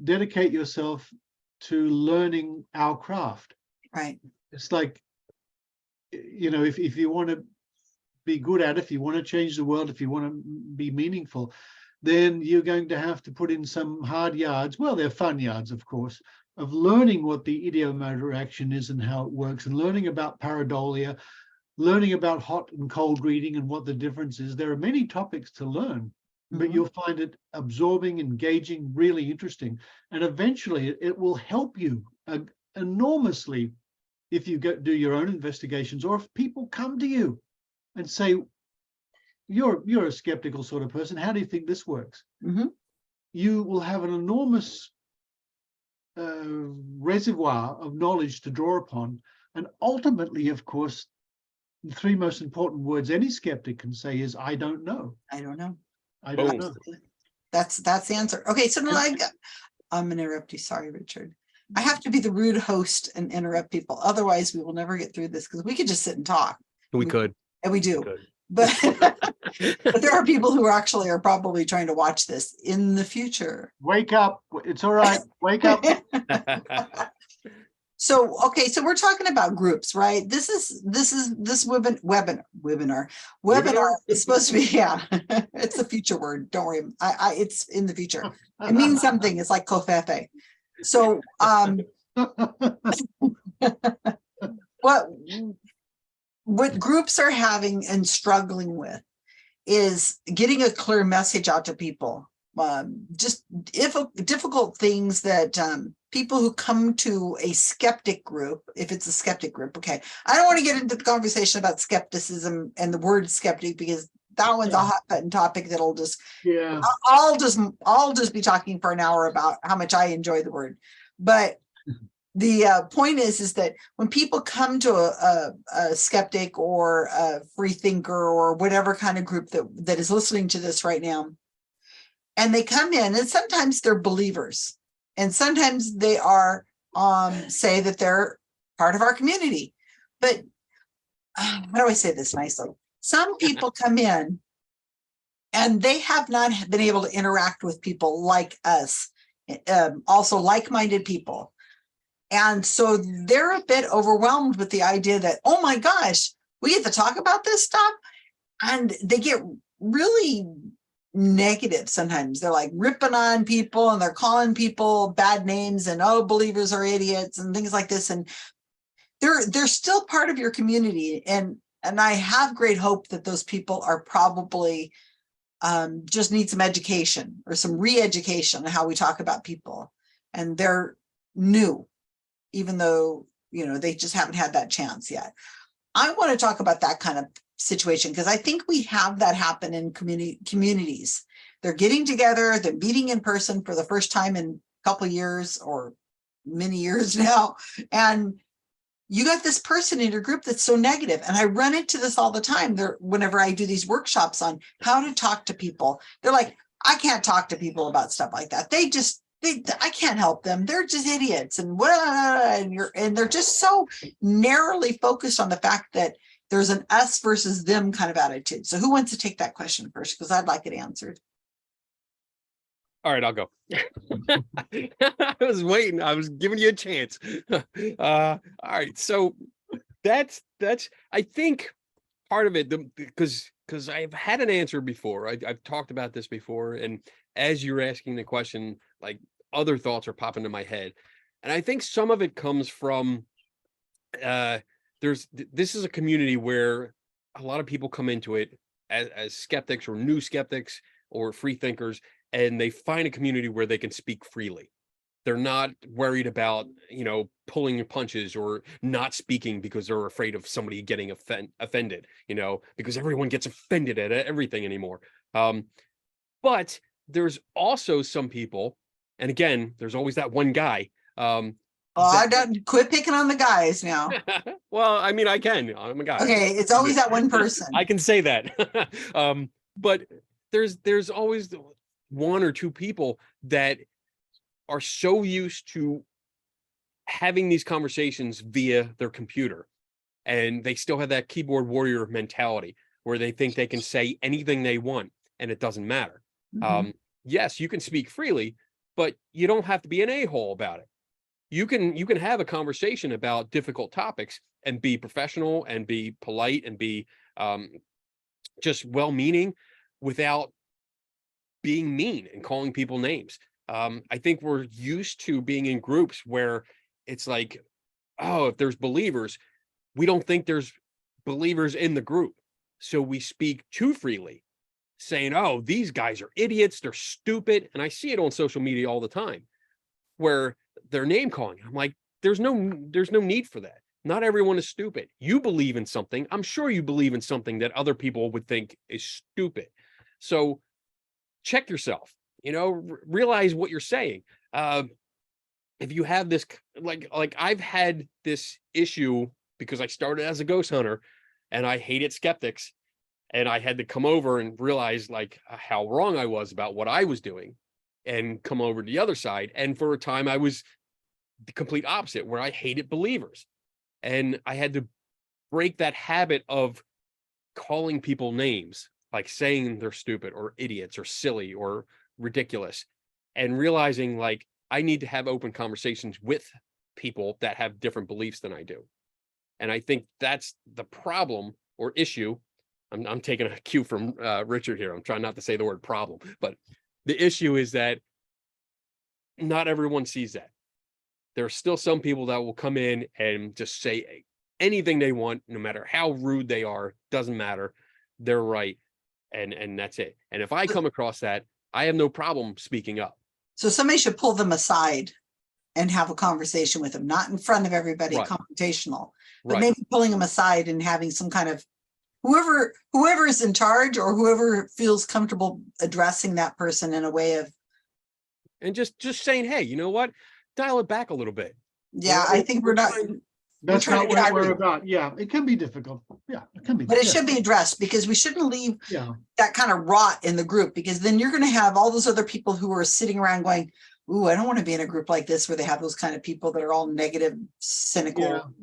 dedicate yourself to learning our craft. Right. It's like, you know, if you want to be good at it, if you want to change the world, if you want to be meaningful, then you're going to have to put in some hard yards. Well, they're fun yards, of course, of learning what the ideomotor action is and how it works, and learning about pareidolia, learning about hot and cold reading and what the difference is. There are many topics to learn, but you'll find it absorbing, engaging, really interesting. And eventually it will help you enormously if you do your own investigations, or if people come to you and say, you're a skeptical sort of person, how do you think this works? You will have an enormous reservoir of knowledge to draw upon. And ultimately, of course, the three most important words any skeptic can say is, I don't know. I don't know. I don't know. That's the answer. Okay, so now I'm gonna interrupt you. Sorry, Richard. I have to be the rude host and interrupt people. Otherwise, we will never get through this, because we could just sit and talk. We could. And we do. But there are people who actually are probably trying to watch this in the future. Wake up. It's all right. Wake up. So, okay, so we're talking about groups, right? This webinar is supposed to be, yeah, it's the future word. Don't worry. It's in the future. It means something. It's like covfefe. So, what groups are having and struggling with is getting a clear message out to people. Just difficult things that people who come to a skeptic group, if it's a skeptic group, okay. I don't want to get into the conversation about skepticism and the word skeptic, because that one's a hot button topic that'll just, I'll just be talking for an hour about how much I enjoy the word. But the point is that when people come to a skeptic or a free thinker or whatever kind of group that is listening to this right now, and they come in, and sometimes they're believers, and sometimes they are say that they're part of our community. But how do I say this nicely? Some people come in And they have not been able to interact with people like us, also like-minded people. And so they're a bit overwhelmed with the idea that, oh my gosh, we get to talk about this stuff. And they get really negative sometimes. They're like ripping on people and they're calling people bad names and, oh, believers are idiots and things like this. And they're still part of your community. And I have great hope that those people are probably just need some education or some re-education on how we talk about people. And they're new, even though, you know, they just haven't had that chance yet. I want to talk about that kind of situation because I think we have that happen in communities. They're getting together, they're meeting in person for the first time in a couple of years or many years now. And you got this person in your group that's so negative. And I run into this all the time. Whenever I do these workshops on how to talk to people, they're like, I can't talk to people about stuff like that. I can't help them. They're just idiots. And they're just so narrowly focused on the fact that there's an us versus them kind of attitude. So who wants to take that question first? Because I'd like it answered. All right, I'll go. I was waiting. I was giving you a chance. All right. So that's I think part of it, because I've had an answer before. I've talked about this before. And as you're asking the question, like other thoughts are popping into my head. And I think some of it comes from this is a community where a lot of people come into it as skeptics or new skeptics or free thinkers, and they find a community where they can speak freely. They're not worried about, pulling your punches or not speaking because they're afraid of somebody getting offended, because everyone gets offended at everything anymore. But there's also some people, and again, there's always that one guy. I don't quit picking on the guys now. Well, I mean, I can. I'm a guy. Okay, it's always that one person. I can say that. But there's always one or two people that are so used to having these conversations via their computer, and they still have that keyboard warrior mentality where they think they can say anything they want and it doesn't matter. Mm-hmm. Yes, you can speak freely, but you don't have to be an a-hole about it. You can have a conversation about difficult topics and be professional and be polite and be just well-meaning without being mean and calling people names. I think we're used to being in groups where it's like, oh, if there's believers, we don't think there's believers in the group. So we speak too freely, saying, oh, these guys are idiots, they're stupid. And I see it on social media all the time where they're name calling. I'm like, there's no need for that. Not everyone is stupid. You believe in something. I'm sure you believe in something that other people would think is stupid. So check yourself, realize what you're saying. If you have this, like I've had this issue because I started as a ghost hunter and I hated skeptics, and I had to come over and realize like how wrong I was about what I was doing and come over to the other side. And for a time I was the complete opposite, where I hated believers. And I had to break that habit of calling people names, like saying they're stupid or idiots or silly or ridiculous, and realizing like I need to have open conversations with people that have different beliefs than I do. And I think that's the problem or issue. I'm taking a cue from Richard here. I'm trying not to say the word problem, but the issue is that not everyone sees that. There are still some people that will come in and just say anything they want, no matter how rude they are, doesn't matter. They're right. And that's it. And if I come across that, I have no problem speaking up. So somebody should pull them aside and have a conversation with them, not in front of everybody, right, confrontational, but right, maybe pulling them aside and having some kind of whoever is in charge or whoever feels comfortable addressing that person in a way of. And just saying, hey, you know what? Dial it back a little bit. Yeah, I think we're not. That's not what we're about. Yeah, it can be difficult. Yeah, it can be. But it should be addressed, because we shouldn't leave that kind of rot in the group, because then you're going to have all those other people who are sitting around going, ooh, I don't want to be in a group like this where they have those kind of people that are all negative, cynical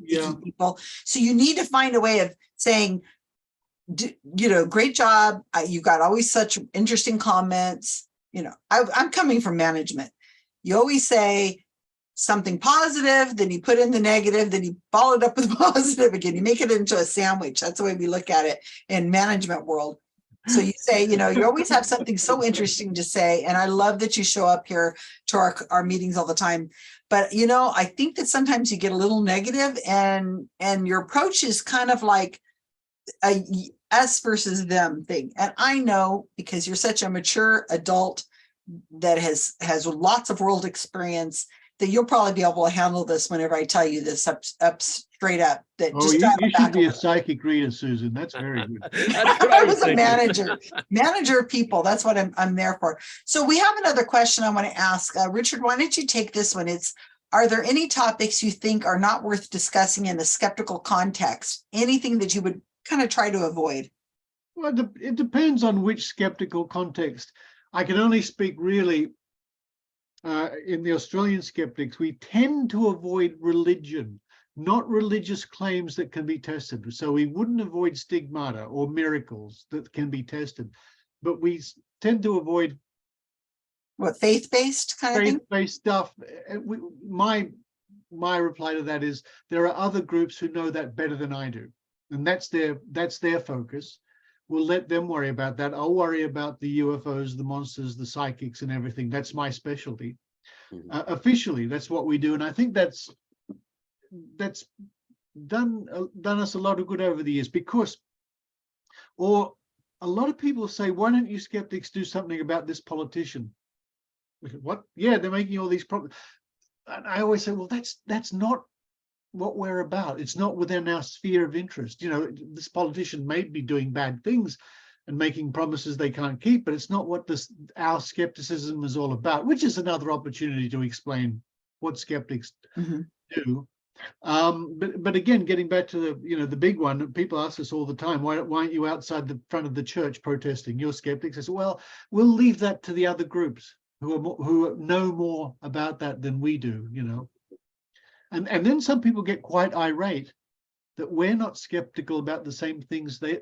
people. So you need to find a way of saying, great job. You've got always such interesting comments. I'm coming from management. You always say something positive, then you put in the negative, then you follow it up with positive again. You make it into a sandwich. That's the way we look at it in management world. So you say, you always have something so interesting to say. And I love that you show up here to our meetings all the time. But, I think that sometimes you get a little negative and your approach is kind of like a us versus them thing. And I know, because you're such a mature adult that has lots of world experience, that you'll probably be able to handle this whenever I tell you this up straight up. That you should be a psychic reader, Susan. That's very good. That's what I was a thinking. manager of people. That's what I'm there for. So we have another question I want to ask. Richard, why don't you take this one? Are there any topics you think are not worth discussing in a skeptical context? Anything that you would kind of try to avoid? Well, it depends on which skeptical context. I can only speak really in the Australian skeptics. We tend to avoid religion, not religious claims that can be tested. So we wouldn't avoid stigmata or miracles that can be tested, but we tend to avoid what, faith-based kind of thing? Faith-based stuff. My reply to that is there are other groups who know that better than I do, and that's their focus. We'll let them worry about that. I'll worry about the UFOs, the monsters, the psychics, and everything. That's my specialty. Officially, that's what we do, and I think that's done us a lot of good over the years. Because, or a lot of people say, why don't you skeptics do something about this politician? What? Yeah, they're making all these problems. And I always say, well, that's not what we're about. It's not within our sphere of interest. This politician may be doing bad things and making promises they can't keep, but it's not what our skepticism is all about, which is another opportunity to explain what skeptics do. But again, getting back to the big one, people ask us all the time, why aren't you outside the front of the church protesting? You're skeptics. I say, well, we'll leave that to the other groups who know more about that than we do, And then some people get quite irate that we're not skeptical about the same things that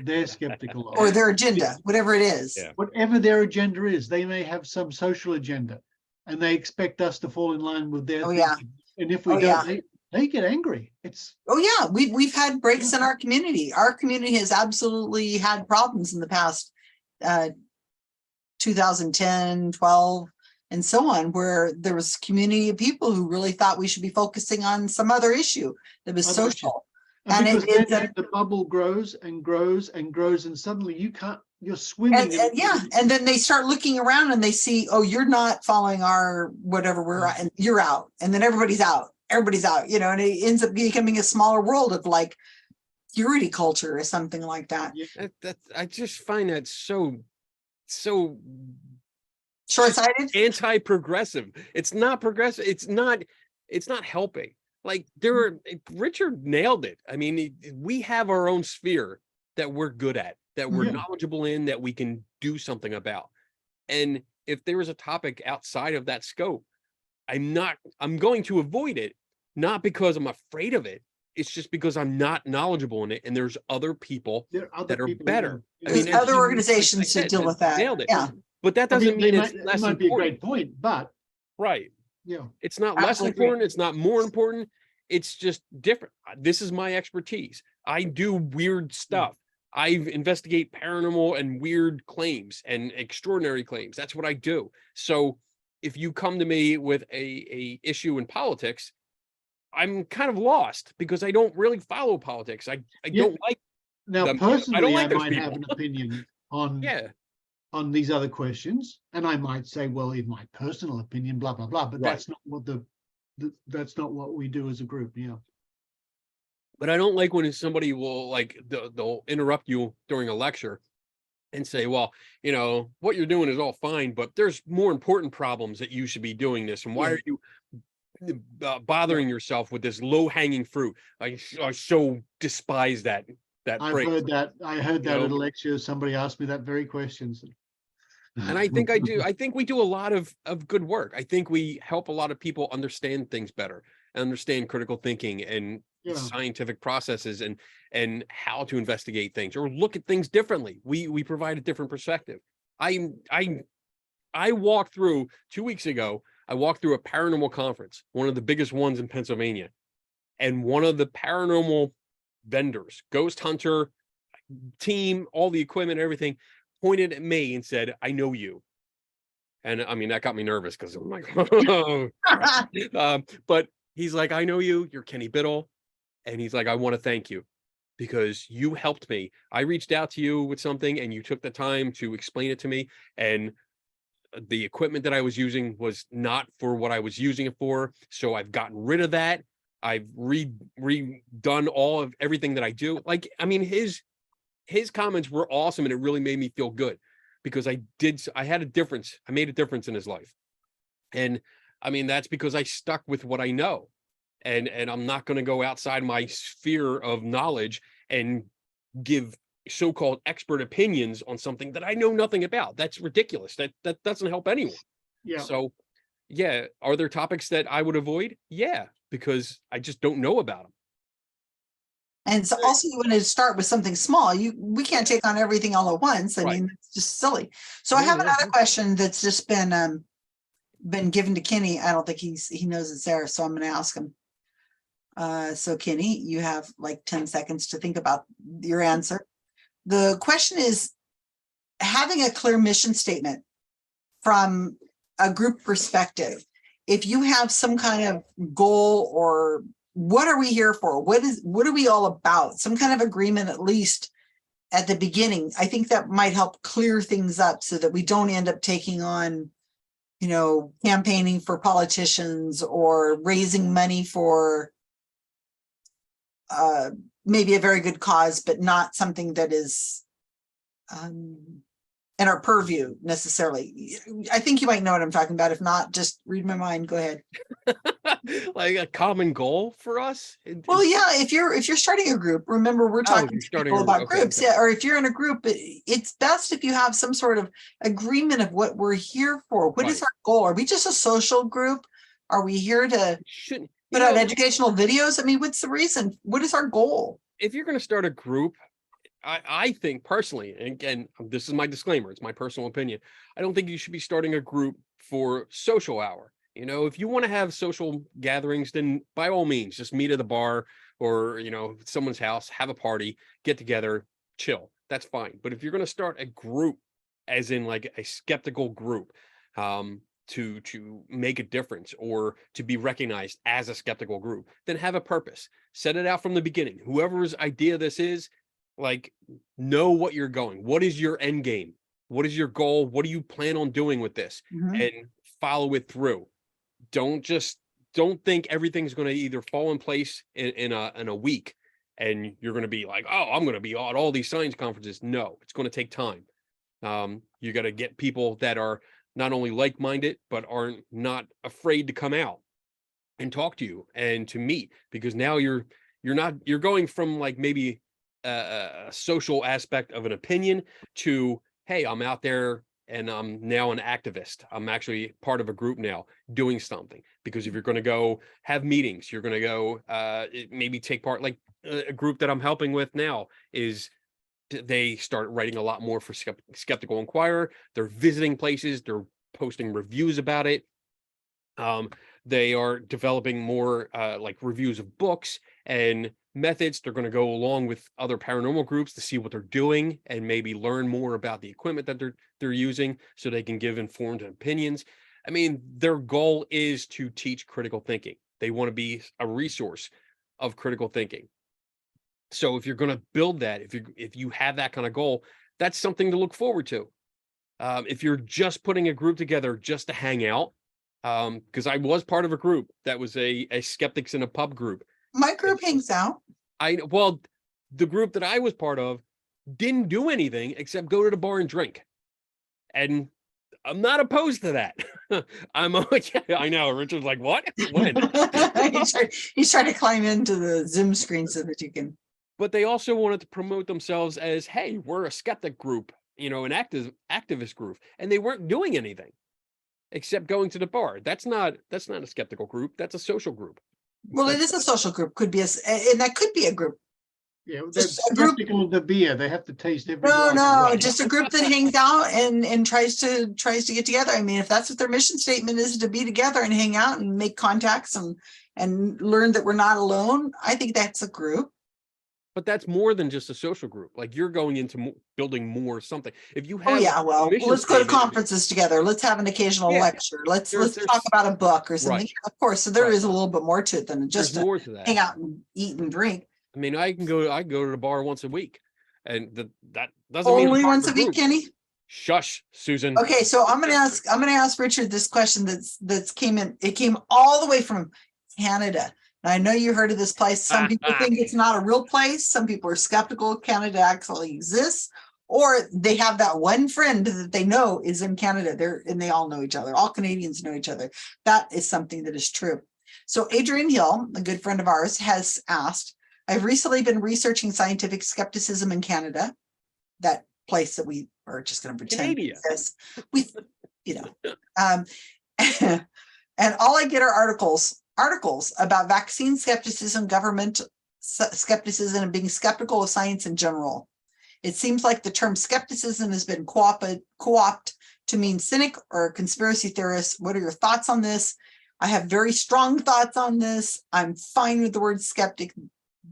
they're skeptical of. Or their agenda, whatever it is. Yeah. Whatever their agenda is, they may have some social agenda, and they expect us to fall in line with their thinking. Yeah. And if we don't, they get angry. We've had breaks in our community. Our community has absolutely had problems in the past 2010, 12, and so on, where there was community of people who really thought we should be focusing on some other issue that was social. And the bubble grows and grows and grows, and suddenly you're swimming. And then they start looking around and they see, oh, you're not following our whatever we're at, and you're out. And then everybody's out, and it ends up becoming a smaller world of like purity culture or something like that. Yeah, I just find that so short-sighted, anti-progressive. It's not progressive. It's not helping. Like Richard nailed it. I mean, we have our own sphere that we're good at, that we're knowledgeable in, that we can do something about. And if there is a topic outside of that scope, I'm going to avoid it, not because I'm afraid of it. It's just because I'm not knowledgeable in it, and there's other people that are better. I mean, other organizations to deal with that. Nailed it. Yeah. But that doesn't mean it's less important. Might be a great point, but right. Yeah, it's not less important. It's not more important. It's just different. This is my expertise. I do weird stuff. I investigate paranormal and weird claims and extraordinary claims. That's what I do. So if you come to me with a issue in politics, I'm kind of lost because I don't really follow politics. I don't like now them. Personally, I might people. Have an opinion on on these other questions, and I might say, well, in my personal opinion, blah blah blah. But that's not what that's not what we do as a group. Yeah. But I don't like when somebody will they'll interrupt you during a lecture and say, well, what you're doing is all fine, but there's more important problems that you should be doing this. And why are you bothering yourself with this low-hanging fruit? I so despise that phrase. I heard that at a lecture. Somebody asked me that very question. And I think I do. I think we do a lot of good work. I think we help a lot of people understand things better. understand critical thinking and Yeah. scientific processes and how to investigate things or look at things differently. We provide a different perspective. I walked through 2 weeks ago, I walked through a paranormal conference, one of the biggest ones in Pennsylvania. And one of the paranormal vendors, ghost hunter team, all the equipment, everything, pointed at me and said, "I know you." And I mean, that got me nervous because I'm like, oh. But he's like, "I know you, you're Kenny Biddle." And he's like, "I want to thank you because you helped me. I reached out to you with something and you took the time to explain it to me. And the equipment that I was using was not for what I was using it for. So I've gotten rid of that. I've redone all of everything that I do." Like, I mean, his comments were awesome and it really made me feel good because I had a difference. I made a difference in his life. And I mean, that's because I stuck with what I know. And I'm not going to go outside my sphere of knowledge and give so-called expert opinions on something that I know nothing about. That's ridiculous. That doesn't help anyone. Yeah. So yeah, are there topics that I would avoid? Yeah, because I just don't know about them. And so also you want to start with something small. We can't take on everything all at once. I mean, it's just silly. So I have another question that's just been given to Kenny. I don't think he knows it's there, so I'm going to ask him. So Kenny, you have like 10 seconds to think about your answer. The question is, having a clear mission statement from a group perspective, if you have some kind of goal or what are we here for? What are we all about? Some kind of agreement, at least at the beginning. I think that might help clear things up so that we don't end up taking on, campaigning for politicians or raising money for maybe a very good cause, but not something that is in our purview necessarily. I think you might know what I'm talking about. If not, just read my mind. Go ahead. Like a common goal for us? Well, yeah, if you're starting a group, remember we're talking to people about groups. Yeah, or if you're in a group, it's best if you have some sort of agreement of what we're here for. What is our goal? Are we just a social group? Are we here to put out educational videos? I mean, what's the reason? What is our goal? If you're going to start a group, I think personally, and again, this is my disclaimer, it's my personal opinion, I don't think you should be starting a group for social hour. If you want to have social gatherings, then by all means, just meet at the bar or, someone's house, have a party, get together, chill. That's fine. But if you're going to start a group, as in like a skeptical group, to make a difference or to be recognized as a skeptical group, then have a purpose. Set it out from the beginning. Whoever's idea this is, like, know what you're going. What is your end game? What is your goal? What do you plan on doing with this? And follow it through. Don't think everything's going to either fall in place in a week and you're going to be like, oh, I'm going to be at all these science conferences. No, it's going to take time. You got to get people that are not only like-minded, but are not afraid to come out and talk to you and to meet, because now you're going from like maybe a social aspect of an opinion to, hey, I'm out there and I'm now an activist. I'm actually part of a group now doing something. Because if you're going to go have meetings, you're going to go maybe take part, like a group that I'm helping with now is they start writing a lot more for Skeptical Inquirer. They're visiting places. They're posting reviews about it. They are developing more like reviews of books and methods. They're going to go along with other paranormal groups to see what they're doing and maybe learn more about the equipment that they're using so they can give informed opinions. I mean, their goal is to teach critical thinking. They want to be a resource of critical thinking. So if you're going to build that, if you have that kind of goal, that's something to look forward to. If you're just putting a group together just to hang out, because I was part of a group that was a skeptics in a pub group. My group hangs out. The group that I was part of didn't do anything except go to the bar and drink. And I'm not opposed to that. I know. Richard's like, what? When? he's trying to climb into the Zoom screen so that you can. But they also wanted to promote themselves as, hey, we're a skeptic group, an activist group. And they weren't doing anything except going to the bar. That's not a skeptical group. That's a social group. Well, it is a social group, could be and that could be a group. Yeah, they're Just a group. skeptical of the beer. They have to taste every No, glass of no, wine. just a group that hangs out and tries to get together. I mean, if that's what their mission statement is, to be together and hang out and make contacts and learn that we're not alone, I think that's a group. But that's more than just a social group. Like you're going into building more something. If you have, Oh yeah, well, mission let's go to statement- conferences together. Let's have an occasional Yeah. lecture. Let's There's- talk about a book or something. Right. Of course, so there Right. is a little bit more to it than just there's to more to that. hang out and eat and drink. I mean, I go to the bar once a week, and that doesn't mean I'm Only part of once a the week, group. Kenny? Shush, Susan. Okay, so I'm gonna ask Richard this question that's came in. It came all the way from Canada. And I know you heard of this place. Some people think it's not a real place. Some people are skeptical Canada actually exists, or they have that one friend that they know is in Canada. And they all know each other. All Canadians know each other. That is something that is true. So Adrian Hill, a good friend of ours, has asked, I've recently been researching scientific skepticism in Canada, that place that we are just going to pretend Canada. exists. We, and all I get are articles about vaccine skepticism, government skepticism, and being skeptical of science in general. It seems like the term skepticism has been co-opted to mean cynic or conspiracy theorist. What are your thoughts on this? I have very strong thoughts on this. I'm fine with the word skeptic,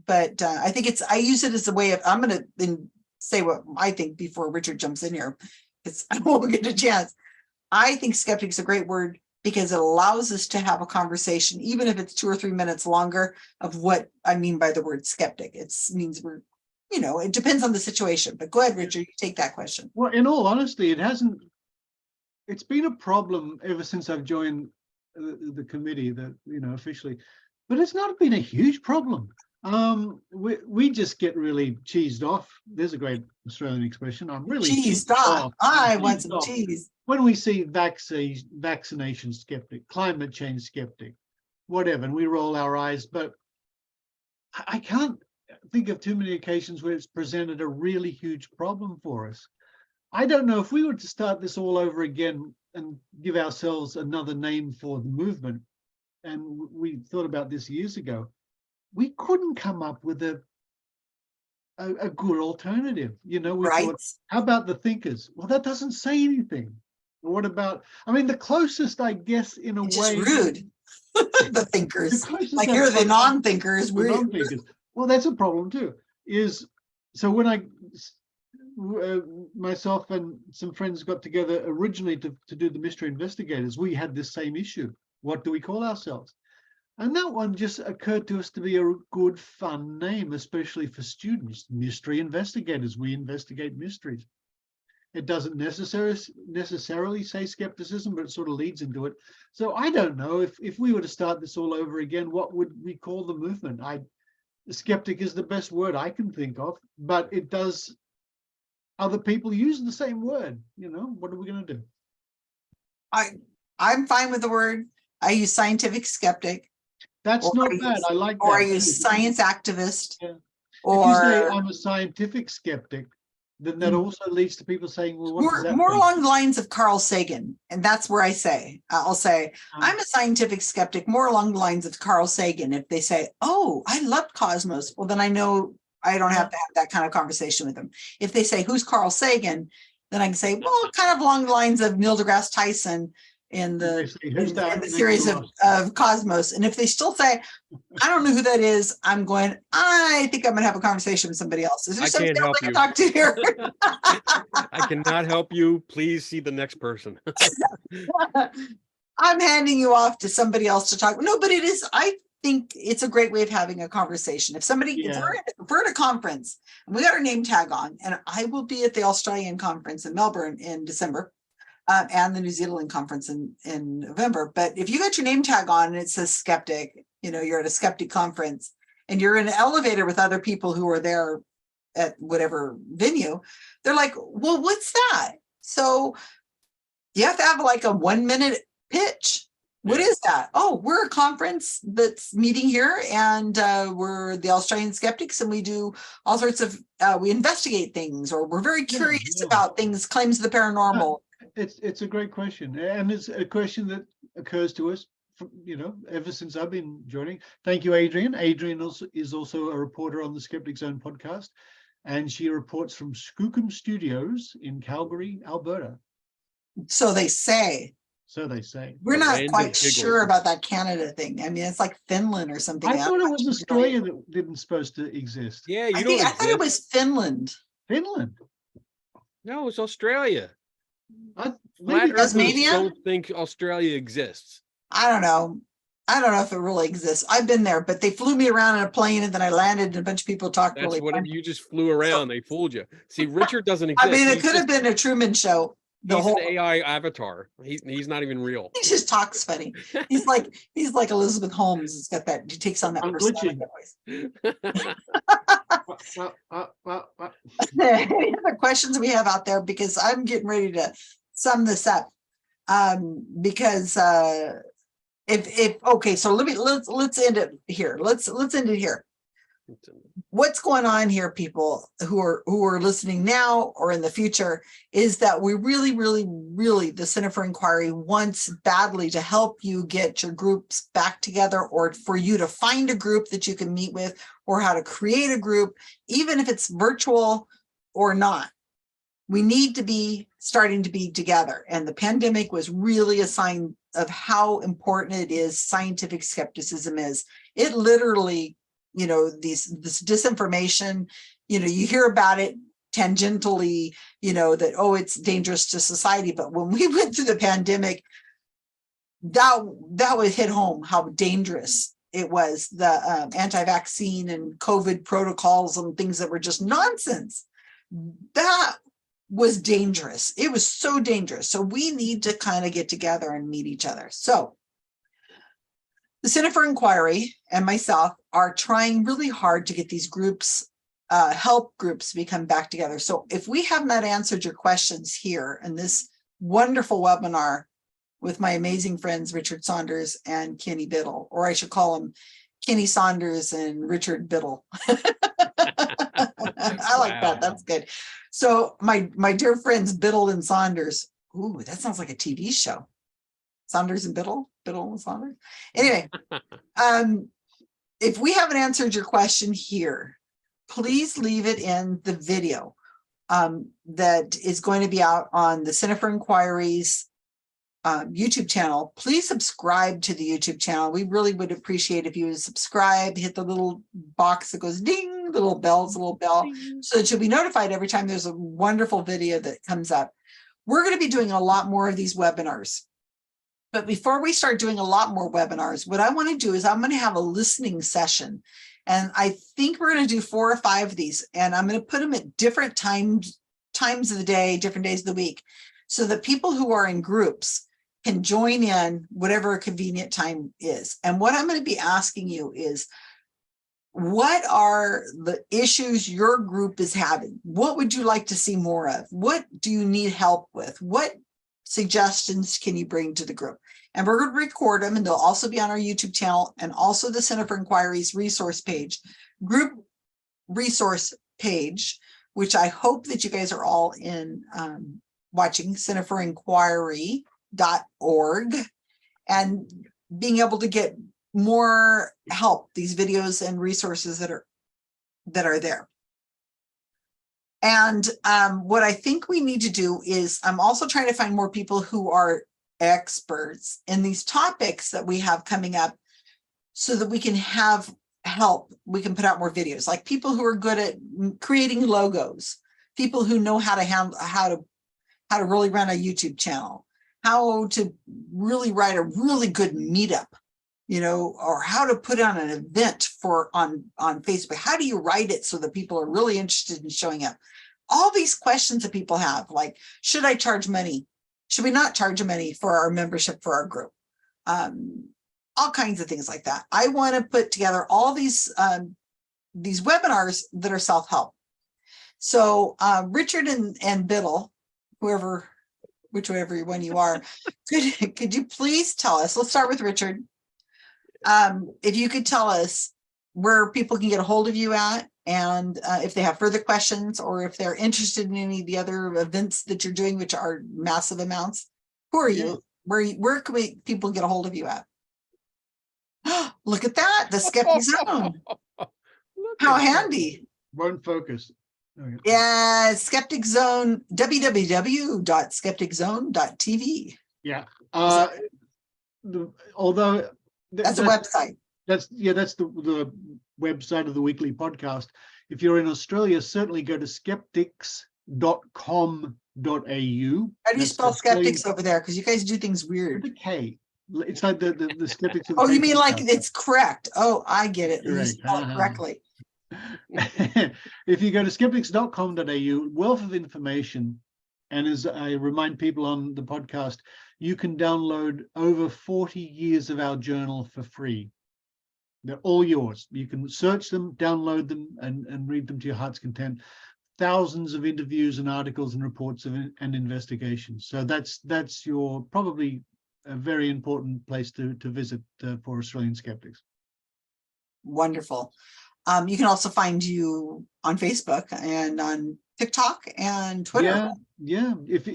but I think I use it as a way of, I'm going to say what I think before Richard jumps in here, because I won't get a chance. I think skeptic is a great word because it allows us to have a conversation, even if it's 2 or 3 minutes longer, of what I mean by the word skeptic. It means we're, it depends on the situation. But go ahead, Richard, you take that question. Well, in all honesty, it's been a problem ever since I've joined the committee, that officially, but it's not been a huge problem. We just get really cheesed off. There's a great Australian expression. I'm really cheesed off. I want some cheese. When we see vaccination skeptic, climate change skeptic, whatever, and we roll our eyes, but I can't think of too many occasions where it's presented a really huge problem for us. I don't know if we were to start this all over again and give ourselves another name for the movement, and we thought about this years ago, we couldn't come up with a good alternative. Right. Thought, how about the thinkers? Well, that doesn't say anything. What about, the closest, I guess, in a It's way. just rude. The thinkers. Like I've you're the got- non-thinkers. the We're non-thinkers. Well, that's a problem too. So when I myself and some friends got together originally to do the mystery investigators, we had this same issue. What do we call ourselves? And that one just occurred to us to be a good, fun name, especially for students. Mystery investigators. We investigate mysteries. It doesn't necessarily say skepticism, but it sort of leads into it. So I don't know if we were to start this all over again, what would we call the movement? Skeptic is the best word I can think of, but it does. Other people use the same word. What are we going to do? I'm fine with the word. I use scientific skeptic. That's not bad. I like that. Or I use science activist. Yeah. Or if you say I'm a scientific skeptic, then that also leads to people saying, well, what does that more mean? along the lines of Carl Sagan. And that's where I'll say, I'm a scientific skeptic, more along the lines of Carl Sagan. If they say, oh, I loved Cosmos, well, then I know I don't have to have that kind of conversation with them. If they say, who's Carl Sagan? Then I can say, well, kind of along the lines of Neil deGrasse Tyson in the series of Cosmos. And if they still say, I don't know who that is, I think I'm going to have a conversation with somebody else. Is there somebody else I can talk to here? I cannot help you. Please see the next person. I'm handing you off to somebody else to talk. No, but I think it's a great way of having a conversation. If we're at a conference and we got our name tag on, and I will be at the Australian conference in Melbourne in December, and the New Zealand conference in November. But if you got your name tag on and it says skeptic, you're at a skeptic conference and you're in an elevator with other people who are there at whatever venue, they're like, well, what's that? So you have to have like a 1-minute pitch. What is that? Oh, we're a conference that's meeting here, and we're the Australian Skeptics, and we do all sorts of, we investigate things, or we're very curious about things, claims of the paranormal. It's a great question, and it's a question that occurs to us ever since I've been joining. Thank you, Adrian. Adrian is also a reporter on the Skeptic Zone podcast, and she reports from Skookum Studios in Calgary, Alberta. So they say. So they say. We're The not land of quite giggles. sure about that Canada thing. I mean, it's like Finland or something. I thought it I'm was not Australia that didn't supposed to exist. Yeah, you I don't thought it exist. was Finland. Finland. No, it's Australia. Flat Maybe earthers Tasmania? don't think Australia exists. I don't know. I don't know if it really exists. I've been there, but they flew me around in a plane and then I landed and a bunch of people talked That's really what funny. you just flew around. They fooled you. See, Richard doesn't exist. I mean, it He's could have just- been a Truman Show. The He's whole an AI avatar. He's not even real. he just talks funny. He's like Elizabeth Holmes. He's got that. He takes on that I'm persona glitching. voice. Any other questions we have out there? Because I'm getting ready to sum this up. Because if okay, so let's end it here. Let's end it here. What's going on here, people who are listening now or in the future, is that we really, the Center for Inquiry wants badly to help you get your groups back together, or for you to find a group that you can meet with, or how to create a group, even if it's virtual or not. We need to be starting to be together. And the pandemic was really a sign of how important it is scientific skepticism is. It literally, this disinformation, you hear about it tangentially, that, oh, it's dangerous to society. But when we went through the pandemic, that would hit home how dangerous it was, the anti-vaccine and COVID protocols and things that were just nonsense. That was dangerous. It was so dangerous. So we need to kind of get together and meet each other. So the Center for Inquiry and myself are trying really hard to get these groups, help groups become back together. So if we have not answered your questions here in this wonderful webinar with my amazing friends, Richard Saunders and Kenny Biddle, or I should call them Kenny Saunders and Richard Biddle. I like that. That's good. So my dear friends, Biddle and Saunders. Ooh, that sounds like a TV show. Saunders and Biddle, Biddle and Saunders. Anyway, if we haven't answered your question here, please leave it in the video that is going to be out on the Center for Inquiry's YouTube channel. Please subscribe to the YouTube channel. We really would appreciate if you would subscribe, hit the little box that goes ding, the little bell, so that you'll be notified every time there's a wonderful video that comes up. We're going to be doing a lot more of these webinars. But before we start doing a lot more webinars, what I want to do is I'm going to have a listening session. And I think we're going to do 4 or 5 of these. And I'm going to put them at different times of the day, different days of the week, so that people who are in groups can join in whatever a convenient time is. And what I'm going to be asking you is, what are the issues your group is having? What would you like to see more of? What do you need help with? What suggestions can you bring to the group? And we're going to record them, and they'll also be on our YouTube channel and also the Center for Inquiry's resource page, group resource page, which I hope that you guys are all in watching, centerforinquiry.org, and being able to get more help, these videos and resources that are there. And what I think we need to do is, I'm also trying to find more people who are experts in these topics that we have coming up, so that we can have help. We can put out more videos, like people who are good at creating logos, people who know how to handle, how to really run a YouTube channel, how to really write a really good meetup, or how to put on an event on Facebook. How do you write it so that people are really interested in showing up? All these questions that people have, like, should I charge money? Should we not charge money for our membership for our group? All kinds of things like that. I want to put together all these webinars that are self-help. So Richard and Biddle, whichever one you are, could you please tell us, let's start with Richard. If you could tell us where people can get a hold of you at, and if they have further questions, or if they're interested in any of the other events that you're doing, which are massive amounts. Who are you? Where can people get a hold of you at? Look at that, the Skeptic Zone. Look How at that. handy. Won't focus. Okay. Yeah, Skeptic Zone, www.skepticzone.tv. Yeah. that- Although That's a website. that's the website of the weekly podcast. If you're in Australia, certainly go to skeptics.com.au. How do you That's spell Australian skeptics over there? Because you guys do things weird. with a K. It's like the skeptics. Of the Oh, you K mean like podcast. it's correct? Oh, I get it. You Correct. spell it correctly. If you go to skeptics.com.au, wealth of information. And as I remind people on the podcast, you can download over 40 years of our journal for free. They're all yours. You can search them, download them, and read them to your heart's content. Thousands of interviews and articles and reports and investigations. So that's your probably a very important place to visit for Australian skeptics. Wonderful. You can also find you on Facebook and on TikTok and Twitter. Yeah. If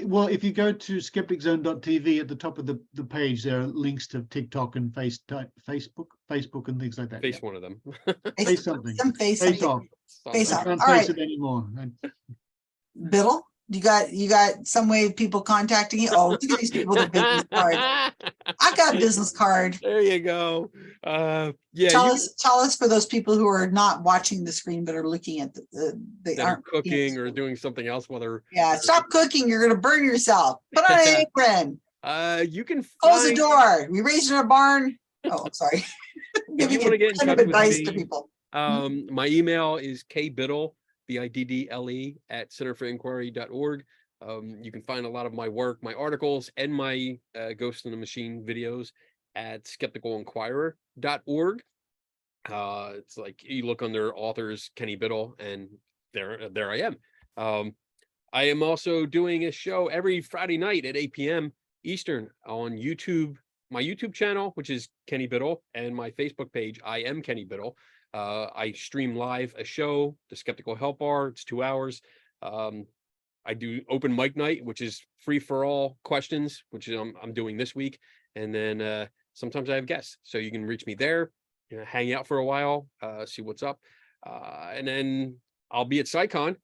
you go to skepticzone.tv, at the top of the page, there are links to TikTok and Facebook and things like that. Face one of them. Face something. Some face Face something. off. Face I off. can't All face right. it anymore. Biddle, you got some way of people contacting you? Oh, look at these people with a business card. I got a business card. There you go. Yeah, Tell us for those people who are not watching the screen but are looking at they that are aren't cooking or doing something else, whether Yeah, stop cooking. You're gonna burn yourself. Put on an apron. you can Close the find, door. We raised in a barn. Oh, I'm sorry. If you Giving want to get in kind of touch with advice to me, people. my email is kbiddle, BIDDLE @centerforinquiry.org. You can find a lot of my work, my articles, and my Ghost in the Machine videos at skepticalinquirer.org. It's like you look under authors Kenny Biddle, and there I am. I am also doing a show every Friday night at 8 p.m. Eastern on YouTube, my YouTube channel, which is Kenny Biddle, and my Facebook page, I am Kenny Biddle. I stream live a show, the Skeptical Help Hour. It's 2 hours. I do open mic night, which is free for all questions, which I'm doing this week. And then sometimes I have guests, so you can reach me there, hang out for a while, see what's up. And then I'll be at SciCon.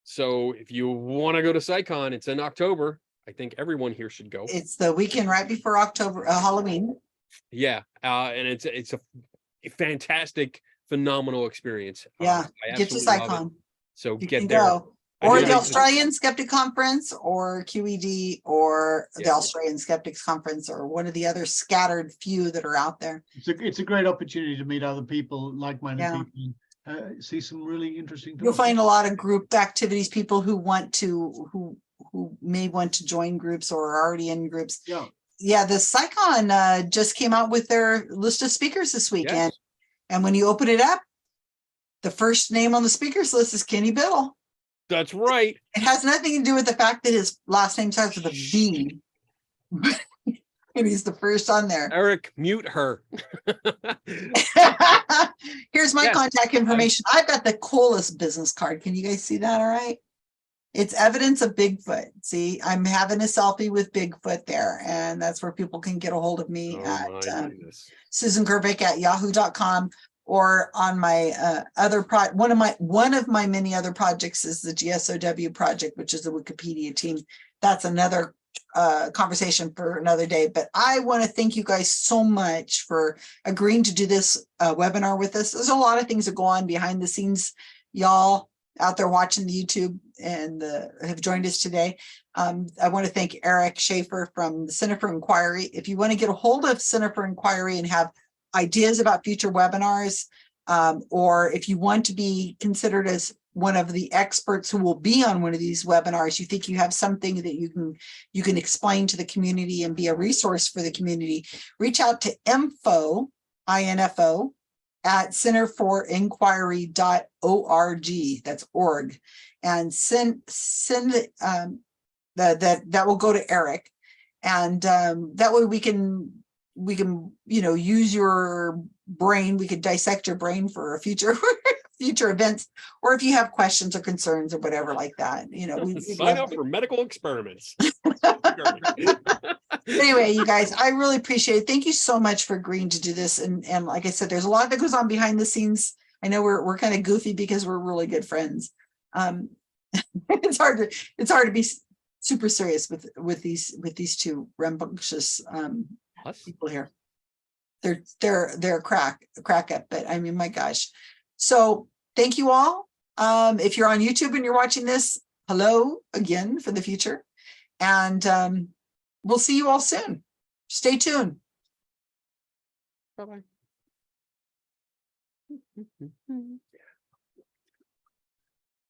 So if you want to go to SciCon, it's in October. I think everyone here should go. It's the weekend right before October, Halloween. Yeah, and it's a fantastic, phenomenal experience. Yeah, I get to absolutely love it. SciCon. So You get can there. go. I Or do the like- Australian Skeptic Conference, or QED, or the Yeah. Australian Skeptics Conference, or one of the other scattered few that are out there. It's a great opportunity to meet other people, like-minded Yeah. people, see some really interesting You'll talks. find a lot of group activities, people who want to, who may want to join groups or are already in groups. Yeah. Yeah, the SciCon just came out with their list of speakers this weekend. Yes. And when you open it up, the first name on the speakers list is Kenny Biddle. That's right. It has nothing to do with the fact that his last name starts with a V. And he's the first on there. Eric, mute her. Here's my Yes, contact information. I've got the coolest business card. Can you guys see that? All right. It's evidence of Bigfoot. See, I'm having a selfie with Bigfoot there, and that's where people can get a hold of me Oh, at my goodness. Susan Gerbic at yahoo.com, or on my other one of my many other projects is the GSoW project, which is the Wikipedia team. That's another conversation for another day. But I want to thank you guys so much for agreeing to do this webinar with us. There's a lot of things that go on behind the scenes, y'all out there watching the YouTube and have joined us today. I want to thank Eric Schaefer from the Center for Inquiry. If you want to get a hold of Center for Inquiry and have ideas about future webinars, or if you want to be considered as one of the experts who will be on one of these webinars, you think you have something that you can explain to the community and be a resource for the community, reach out to info at centerforinquiry.org. That's org, and send that will go to Eric, and that way we can use your brain. We could dissect your brain for a future events, or if you have questions or concerns or whatever like that, we Sign up for medical experiments. Anyway, you guys, I really appreciate it. Thank you so much for agreeing to do this. And like I said, there's a lot that goes on behind the scenes. I know we're kind of goofy because we're really good friends. It's hard to be super serious with these two rambunctious people here. They're a crack up, but I mean, my gosh. So thank you all. If you're on YouTube and you're watching this, hello again for the future. And we'll see you all soon. Stay tuned. Bye-bye.